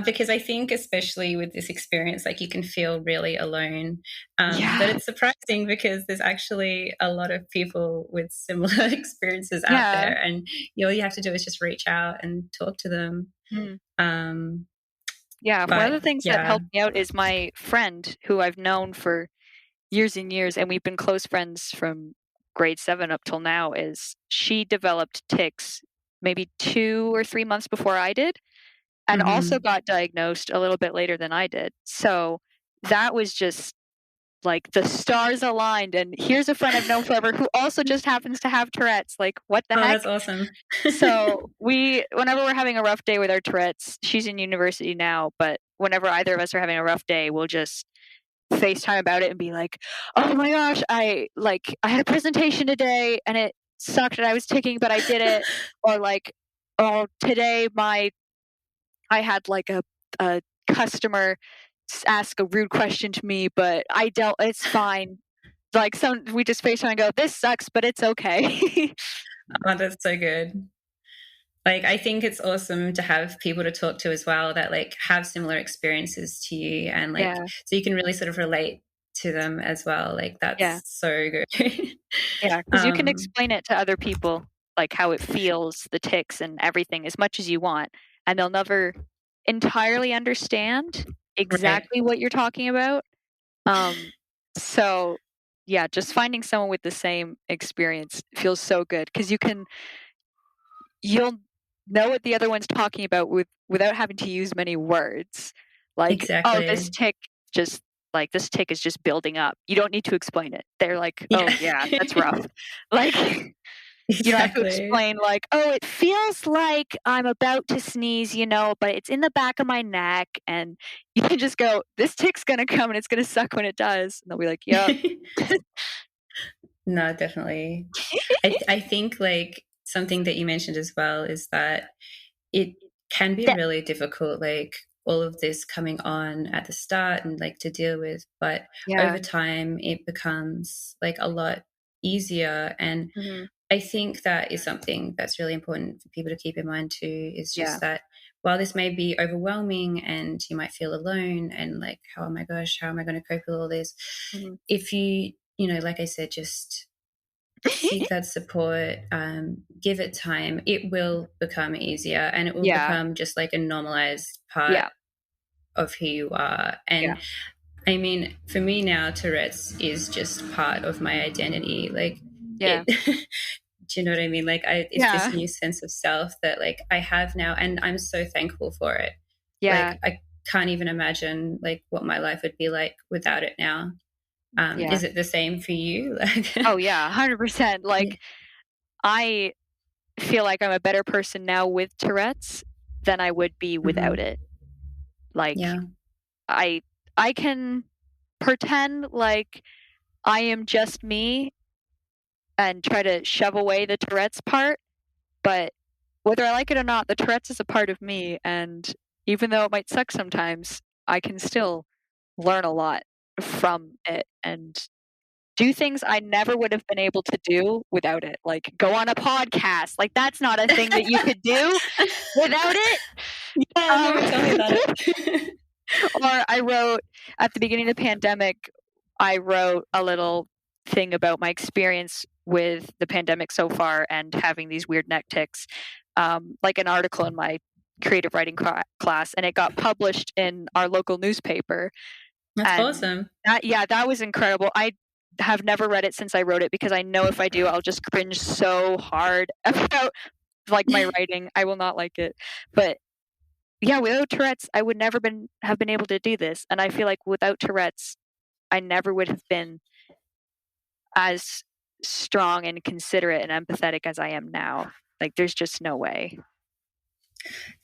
Because I think especially with this experience, like you can feel really alone. But it's surprising because there's actually a lot of people with similar experiences out there, and all you have to do is just reach out and talk to them. One of the things that helped me out is my friend, who I've known for years and years, and we've been close friends from grade 7 up till now, is she developed tics maybe 2 or 3 months before I did, and also got diagnosed a little bit later than I did. So that was just like the stars aligned, and here's a friend I've known forever who also just happens to have Tourette's. Like, what the heck? That's awesome. So whenever we're having a rough day with our Tourette's, she's in university now, but whenever either of us are having a rough day, we'll just FaceTime about it and be like, oh my gosh, I had a presentation today and it sucked and I was taking, but I did it. Or like, oh, today I had like a customer ask a rude question to me, but it's fine. Like we just FaceTime and go, this sucks, but it's okay. Oh, that's so good. Like, I think it's awesome to have people to talk to as well that like have similar experiences to you, and like so you can really sort of relate to them as well. Like, that's so good. Yeah, because you can explain it to other people, like how it feels, the tics and everything, as much as you want, and they'll never entirely understand exactly what you're talking about. So yeah, just finding someone with the same experience feels so good, because you'll know what the other one's talking about without having to use many words. Like, exactly. Oh, this tick is just building up. You don't need to explain it. They're like, oh yeah, that's rough. Like, you don't have to explain like, oh, it feels like I'm about to sneeze, but it's in the back of my neck. And you can just go, this tick's going to come and it's going to suck when it does. And they'll be like, yep. No, definitely. I think like something that you mentioned as well is that it can be really difficult, like all of this coming on at the start and like to deal with, but over time it becomes like a lot easier. And I think that is something that's really important for people to keep in mind too, is just that while this may be overwhelming and you might feel alone and like, oh my gosh, how am I going to cope with all this? If you like I said, just seek that support, give it time, it will become easier and it will become just like a normalized part of who you are. And I mean, for me now, Tourette's is just part of my identity. Like, do you know what I mean? Like, it's this new sense of self that like I have now, and I'm so thankful for it. Like, I can't even imagine like what my life would be like without it now. Is it the same for you? Oh yeah, 100%. Like, I feel like I'm a better person now with Tourette's than I would be without it. Like, I can pretend like I am just me and try to shove away the Tourette's part, but whether I like it or not, the Tourette's is a part of me, and even though it might suck sometimes, I can still learn a lot from it and do things I never would have been able to do without it. Like, go on a podcast. Like, that's not a thing that you could do without it. Tell me about it. Or I wrote, at the beginning of the pandemic, I wrote a little thing about my experience with the pandemic so far and having these weird neck tics, like an article in my creative writing class, and it got published in our local newspaper. That's awesome. That was incredible. I have never read it since I wrote it, because I know if I do, I'll just cringe so hard about like my writing. I will not like it. But yeah, without Tourette's, I would never have been able to do this. And I feel like without Tourette's, I never would have been as strong and considerate and empathetic as I am now. Like, there's just no way.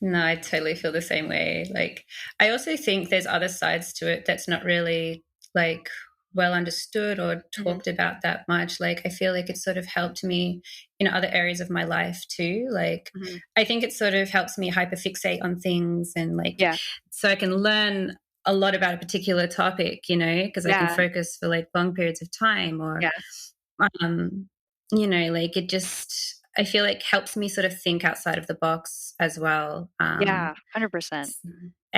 No, I totally feel the same way. Like, I also think there's other sides to it that's not really like well understood or talked about that much. Like, I feel like it sort of helped me in other areas of my life too. Like, I think it sort of helps me hyperfixate on things and like, so I can learn a lot about a particular topic, because I can focus for like long periods of time, or, like it just, I feel like helps me sort of think outside of the box as well. 100%.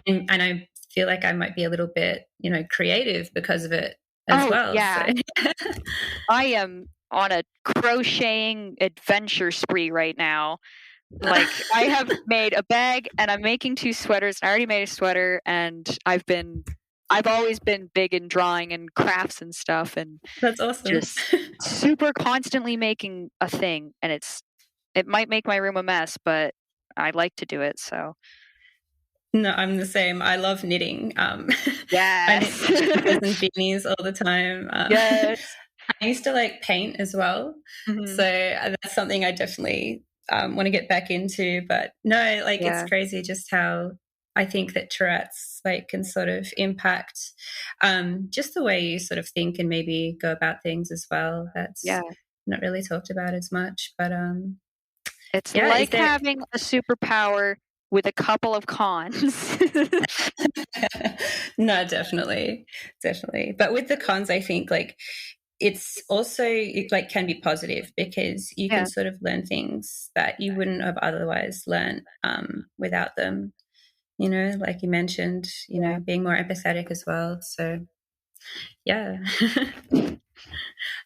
And I feel like I might be a little bit, creative because of it as well. Yeah. So. I am on a crocheting adventure spree right now. Like, I have made a bag and I'm making 2 sweaters. I already made a sweater, and I've always been big in drawing and crafts and stuff, and that's awesome. Just super constantly making a thing, and it might make my room a mess, but I like to do it. So No, I'm the same. I love knitting. Yes. I knit sweaters and beanies all the time. Yes. I used to like paint as well. So that's something I definitely want to get back into. But no, like it's crazy just how I think that Tourette's like can sort of impact just the way you sort of think and maybe go about things as well. That's not really talked about as much. But it's like having a superpower with a couple of cons. No, definitely. But with the cons, I think like it's also like can be positive because you can sort of learn things that you wouldn't have otherwise learned without them. You know, like you mentioned, you know, being more empathetic as well. So, yeah.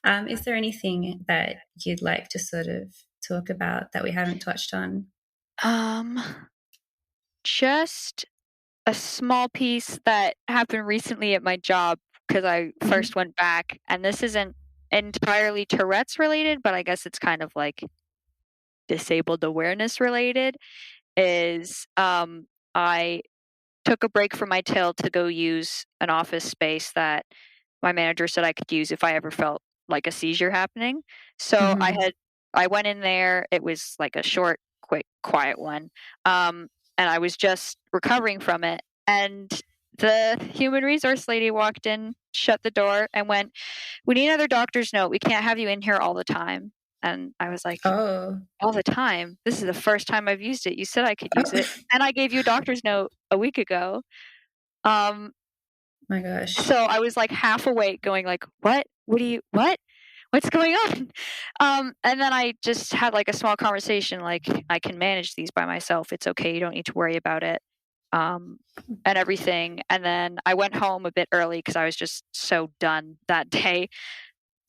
Is there anything that you'd like to sort of talk about that we haven't touched on? Just a small piece that happened recently at my job because I first went back, and this isn't entirely Tourette's related, but I guess it's kind of like disabled awareness related, is I took a break from my till to go use an office space that my manager said I could use if I ever felt like a seizure happening. So I went in there. It was like a short, quick, quiet one. And I was just recovering from it. And the human resource lady walked in, shut the door, and went, "We need another doctor's note. We can't have you in here all the time." And I was like, "Oh, all the time? This is the first time I've used it. You said I could use it. And I gave you a doctor's note a week ago." My gosh. So I was like half awake going like, what? What's going on? And then I just had like a small conversation, like, I can manage these by myself. It's okay. You don't need to worry about it. And everything. And then I went home a bit early because I was just so done that day.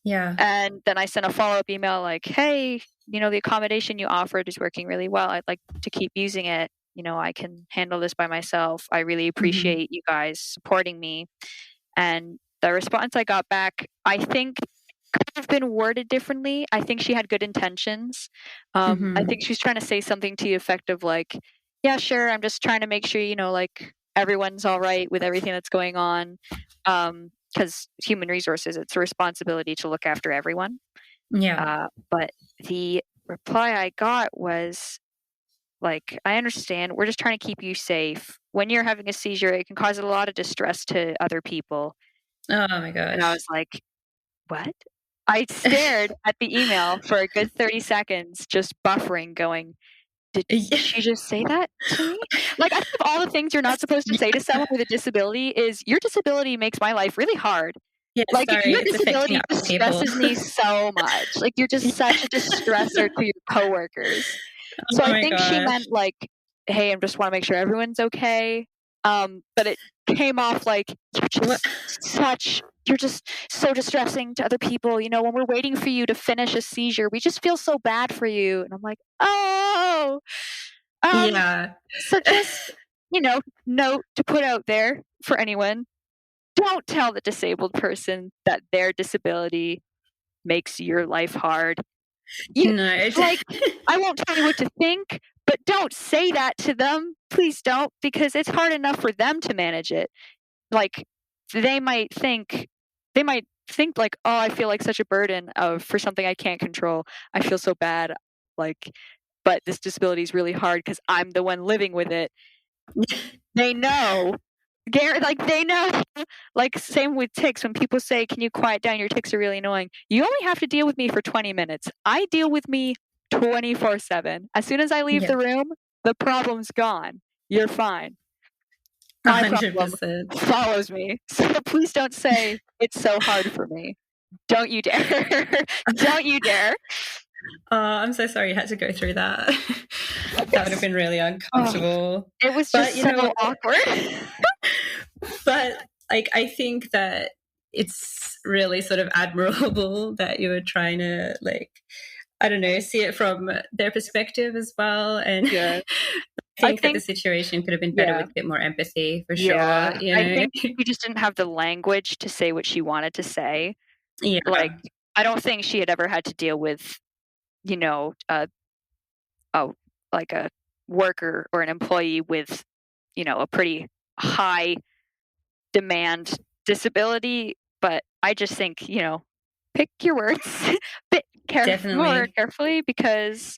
Yeah. And then I sent a follow-up email like, "Hey, you know, the accommodation you offered is working really well. I'd like to keep using it. You know, I can handle this by myself. I really appreciate you guys supporting me." And the response I got back, I think, could have been worded differently. I think she had good intentions. I think she's trying to say something to the effect of like, "Yeah, sure. I'm just trying to make sure, you know, like everyone's all right with everything that's going on." Because human resources, it's a responsibility to look after everyone. Yeah. But the reply I got was like, "I understand. We're just trying to keep you safe. When you're having a seizure, it can cause a lot of distress to other people." Oh my gosh. And I was like, what? I stared at the email for a good 30 seconds, just buffering, going, did she just say that to me? Like, I think of all the things you're not supposed to say to someone with a disability is, your disability makes my life really hard. Yeah, like, sorry, your disability stresses me so much. Like, you're just such a distressor to your coworkers. So I think she meant like, hey, I just want to make sure everyone's okay. But it came off like, you're just so distressing to other people. You know, when we're waiting for you to finish a seizure, we just feel so bad for you. And I'm like, oh, yeah. So just, you know, note to put out there for anyone: don't tell the disabled person that their disability makes your life hard. Like, I won't tell you what to think, but don't say that to them. Please don't, because it's hard enough for them to manage it. Like, they might think like, oh, I feel like such a burden for something I can't control. I feel so bad. Like, but this disability is really hard because I'm the one living with it. They know. They know. Like, same with tics. When people say, "Can you quiet down? Your tics are really annoying." You only have to deal with me for 20 minutes. I deal with me 24/7. As soon as I leave the room, the problem's gone. You're fine. My 100% problem follows me. So please don't say it's so hard for me. Don't you dare. Don't you dare. I'm so sorry you had to go through that. That would have been really uncomfortable. It was just so awkward. But like, I think that it's really sort of admirable that you were trying to, like, I don't know, see it from their perspective as well. And I think that the situation could have been better with a bit more empathy, for sure. You know? I think she just didn't have the language to say what she wanted to say. Yeah. Like, I don't think she had ever had to deal with, you know, like a worker or an employee with a pretty high demand disability, but I just think, pick your words more carefully, because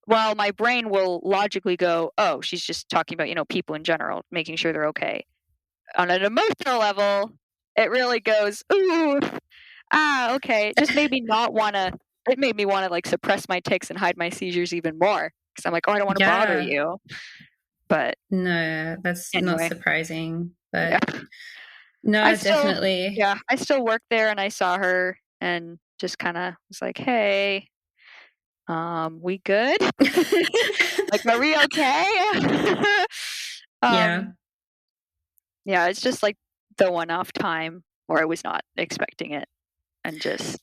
while my brain will logically go, oh, she's just talking about, people in general, making sure they're okay. On an emotional level, it really goes, ooh, okay. It just made me want to like suppress my tics and hide my seizures even more, because I'm like, oh, I don't want to bother you. But no, that's not surprising. But yeah. No, definitely. Yeah, I still worked there, and I saw her and just kind of was like, hey, we good? Like, are we okay? Yeah, it's just like the one-off time where I was not expecting it, and just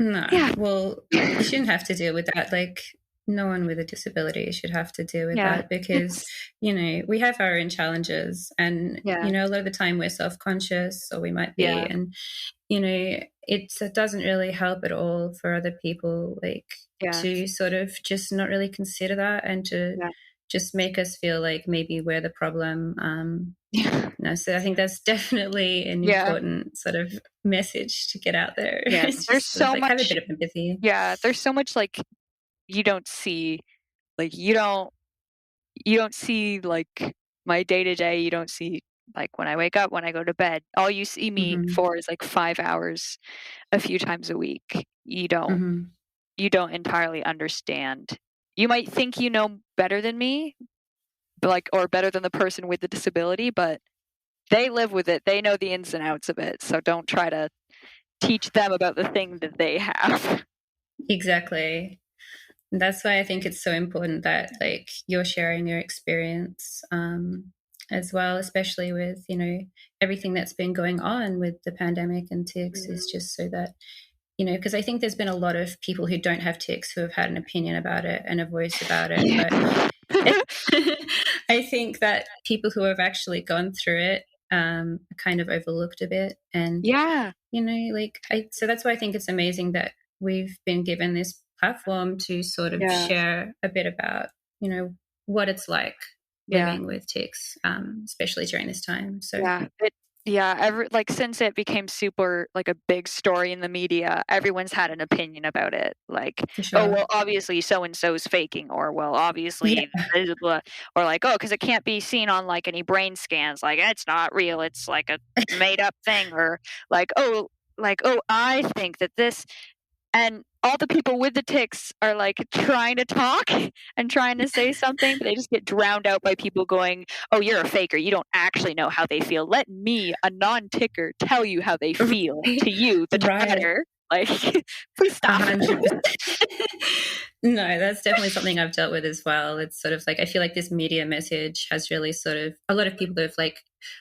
well, you shouldn't have to deal with that. Like, no one with a disability should have to deal with that, because we have our own challenges, and a lot of the time we're self-conscious, or we might be, and it doesn't really help at all for other people, like, to sort of just not really consider that, and to just make us feel like maybe we're the problem. So I think that's definitely an important sort of message to get out there. Yes, there's so much. Have a bit of empathy. Yeah, there's so much, like, you don't see, like, you don't see, like, my day to day. You don't see, like, when I wake up, when I go to bed. All you see me for is like 5 hours a few times a week. You don't entirely understand. You might think you know better than me, but or better than the person with the disability, but they live with it. They know the ins and outs of it. So don't try to teach them about the thing that they have. Exactly. And that's why I think it's so important that, like, you're sharing your experience as well, especially with, everything that's been going on with the pandemic and tics, is just so that, because I think there's been a lot of people who don't have tics who have had an opinion about it and a voice about it. But I think that people who have actually gone through it are kind of overlooked a bit. And, so that's why I think it's amazing that we've been given this platform to sort of share a bit about, what it's like living with tics, especially during this time. So since it became super, like, a big story in the media, everyone's had an opinion about it. Like, oh, well, obviously so and so's faking, or, well, obviously blah, blah, blah. Or like, oh, because it can't be seen on, like, any brain scans. Like, it's not real. It's like a made up thing. Or like, oh, I think that this. And all the people with the tics are, like, trying to talk and trying to say something, but they just get drowned out by people going, oh, you're a faker. You don't actually know how they feel. Let me, a non-ticker, tell you how they feel to you, the Touretter. Like, please stop. 100%. No, that's definitely something I've dealt with as well. It's sort of like, I feel like this media message has really sort of, a lot of people have, like,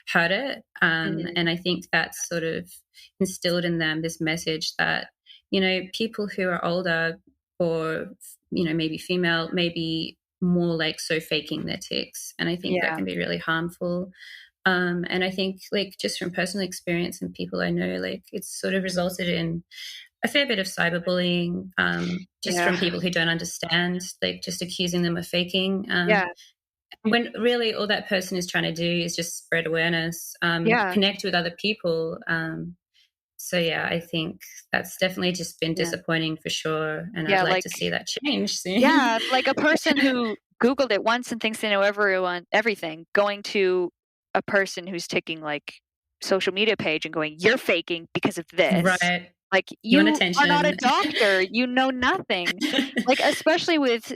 heard it. And I think that's sort of instilled in them this message that, people who are older, or, maybe female, maybe more like so faking their tics. And I think that can be really harmful. And I think, like, just from personal experience and people I know, like, it's sort of resulted in a fair bit of cyberbullying, just from people who don't understand, like, just accusing them of faking. When really all that person is trying to do is just spread awareness, connect with other people. So, I think that's definitely just been disappointing for sure. And I'd like to see that change soon. Yeah, like a person who Googled it once and thinks they know everything, going to a person who's taking, like, social media page and going, you're faking because of this. Right. Like, you are not a doctor. You know nothing. Like, especially with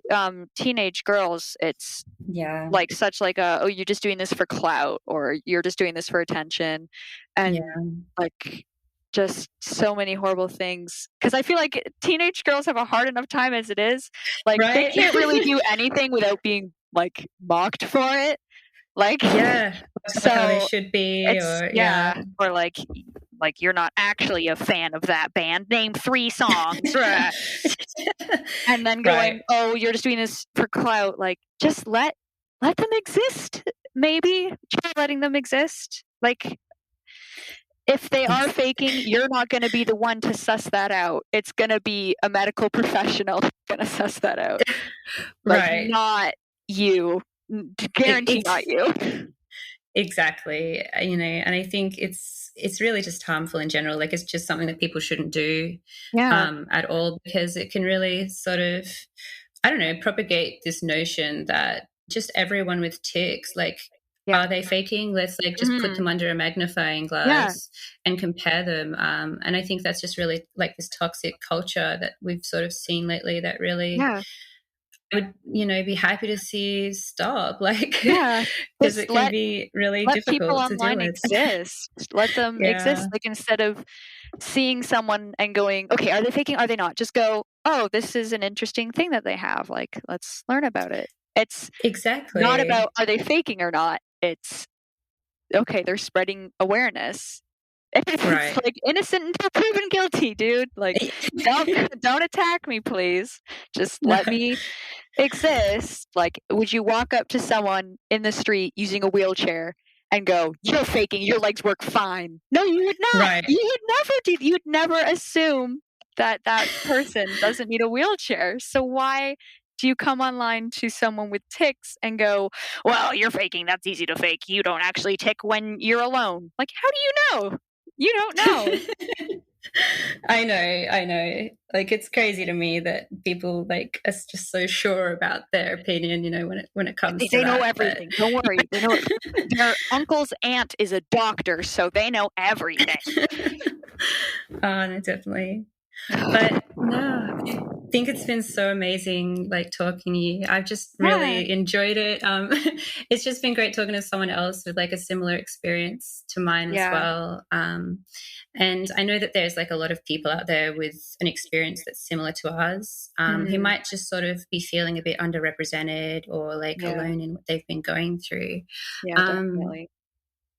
teenage girls, it's like such like oh, you're just doing this for clout, or you're just doing this for attention. And like, just so many horrible things, because I feel like teenage girls have a hard enough time as it is. Like, they can't really do anything without being, like, mocked for it. Like, so how they should be, or or like you're not actually a fan of that band. Name 3 songs, and then going, oh, you're just doing this for clout. Like, just let them exist. Maybe try letting them exist. Like, if they are faking, you're not going to be the one to suss that out. It's going to be a medical professional going to suss that out. Like, not you. Guarantee not you. Exactly. And I think it's really just harmful in general. Like, it's just something that people shouldn't do at all, because it can really sort of, I don't know, propagate this notion that just everyone with tics, like, are they faking? Let's like just put them under a magnifying glass and compare them. And I think that's just really like this toxic culture that we've sort of seen lately that really would, be happy to see stop, like, because it can be really difficult people to deal online with. exist. Let them exist. Like, instead of seeing someone and going, okay, are they faking? Are they not? Just go, oh, this is an interesting thing that they have. Like, let's learn about it. It's not about are they faking or not. It's okay, they're spreading awareness. It's like innocent until proven guilty, dude. Like, don't attack me, please. Just let me exist. Like, would you walk up to someone in the street using a wheelchair and go, you're faking, your legs work fine? No, you would not. Right. You would never do. You would never assume that person doesn't need a wheelchair. So why do you come online to someone with tics and go, well, you're faking, that's easy to fake, you don't actually tic when you're alone? Like, how do you know? You don't know. I know. Like, it's crazy to me that people like are just so sure about their opinion, when it comes to they know that, everything. Don't worry. They know their uncle's aunt is a doctor, so they know everything. No, definitely. But no, I think it's been so amazing, like, talking to you. I've just really enjoyed it. It's just been great talking to someone else with like a similar experience to mine as well. And I know that there's like a lot of people out there with an experience that's similar to ours, who might just sort of be feeling a bit underrepresented or like alone in what they've been going through. Yeah, definitely.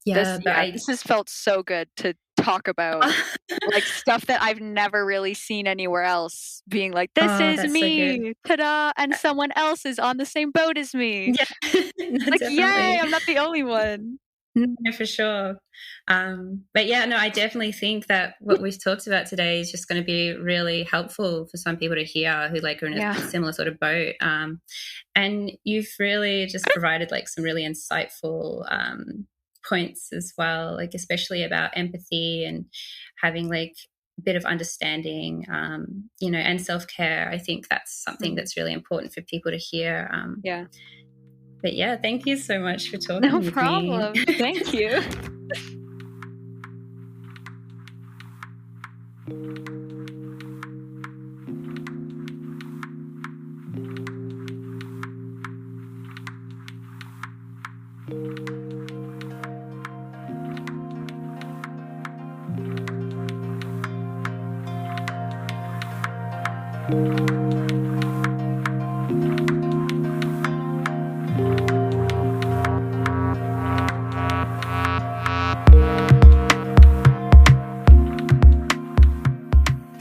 This has felt so good to talk about like stuff that I've never really seen anywhere else, being like, this is me, so ta-da, and someone else is on the same boat as me. Like, yay, I'm not the only one. No, for sure. But yeah, no, I definitely think that what we've talked about today is just going to be really helpful for some people to hear who like are in a similar sort of boat. And you've really just provided like some really insightful points as well, like especially about empathy and having like a bit of understanding, and self-care. I think that's something that's really important for people to hear. But yeah, thank you so much for talking with me. No problem. Thank you.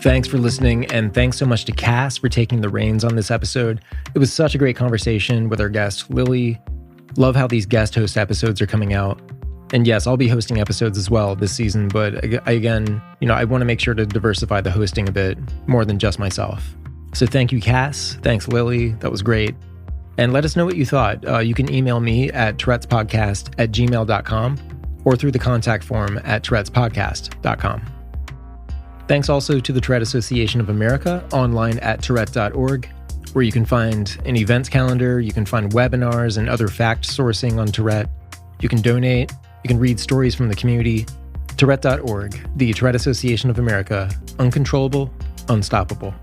Thanks for listening, and thanks so much to Kass for taking the reins on this episode. It was such a great conversation with our guest, Lilly. Love how these guest host episodes are coming out. And yes, I'll be hosting episodes as well this season, but again, I want to make sure to diversify the hosting a bit more than just myself. So thank you, Kass. Thanks, Lilly. That was great. And let us know what you thought. You can email me at tourettespodcast@gmail.com or through the contact form at tourettespodcast.com. Thanks also to the Tourette Association of America online at tourette.org, where you can find an events calendar, you can find webinars and other fact sourcing on Tourette. You can donate, you can read stories from the community. Tourette.org, the Tourette Association of America, uncontrollable, unstoppable.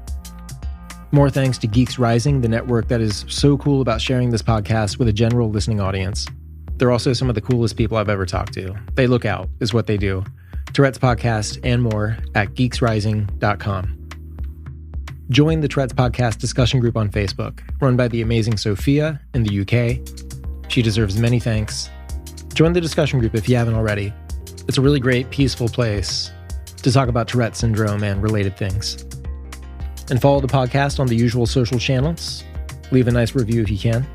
More thanks to Geeks Rising, the network that is so cool about sharing this podcast with a general listening audience. They're also some of the coolest people I've ever talked to. They look out, is what they do. Tourette's Podcast and more at geeksrising.com. Join the Tourette's Podcast discussion group on Facebook, run by the amazing Sophia in the UK. She deserves many thanks. Join the discussion group if you haven't already. It's a really great, peaceful place to talk about Tourette syndrome and related things. And follow the podcast on the usual social channels. Leave a nice review if you can.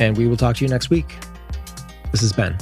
And we will talk to you next week. This is Ben.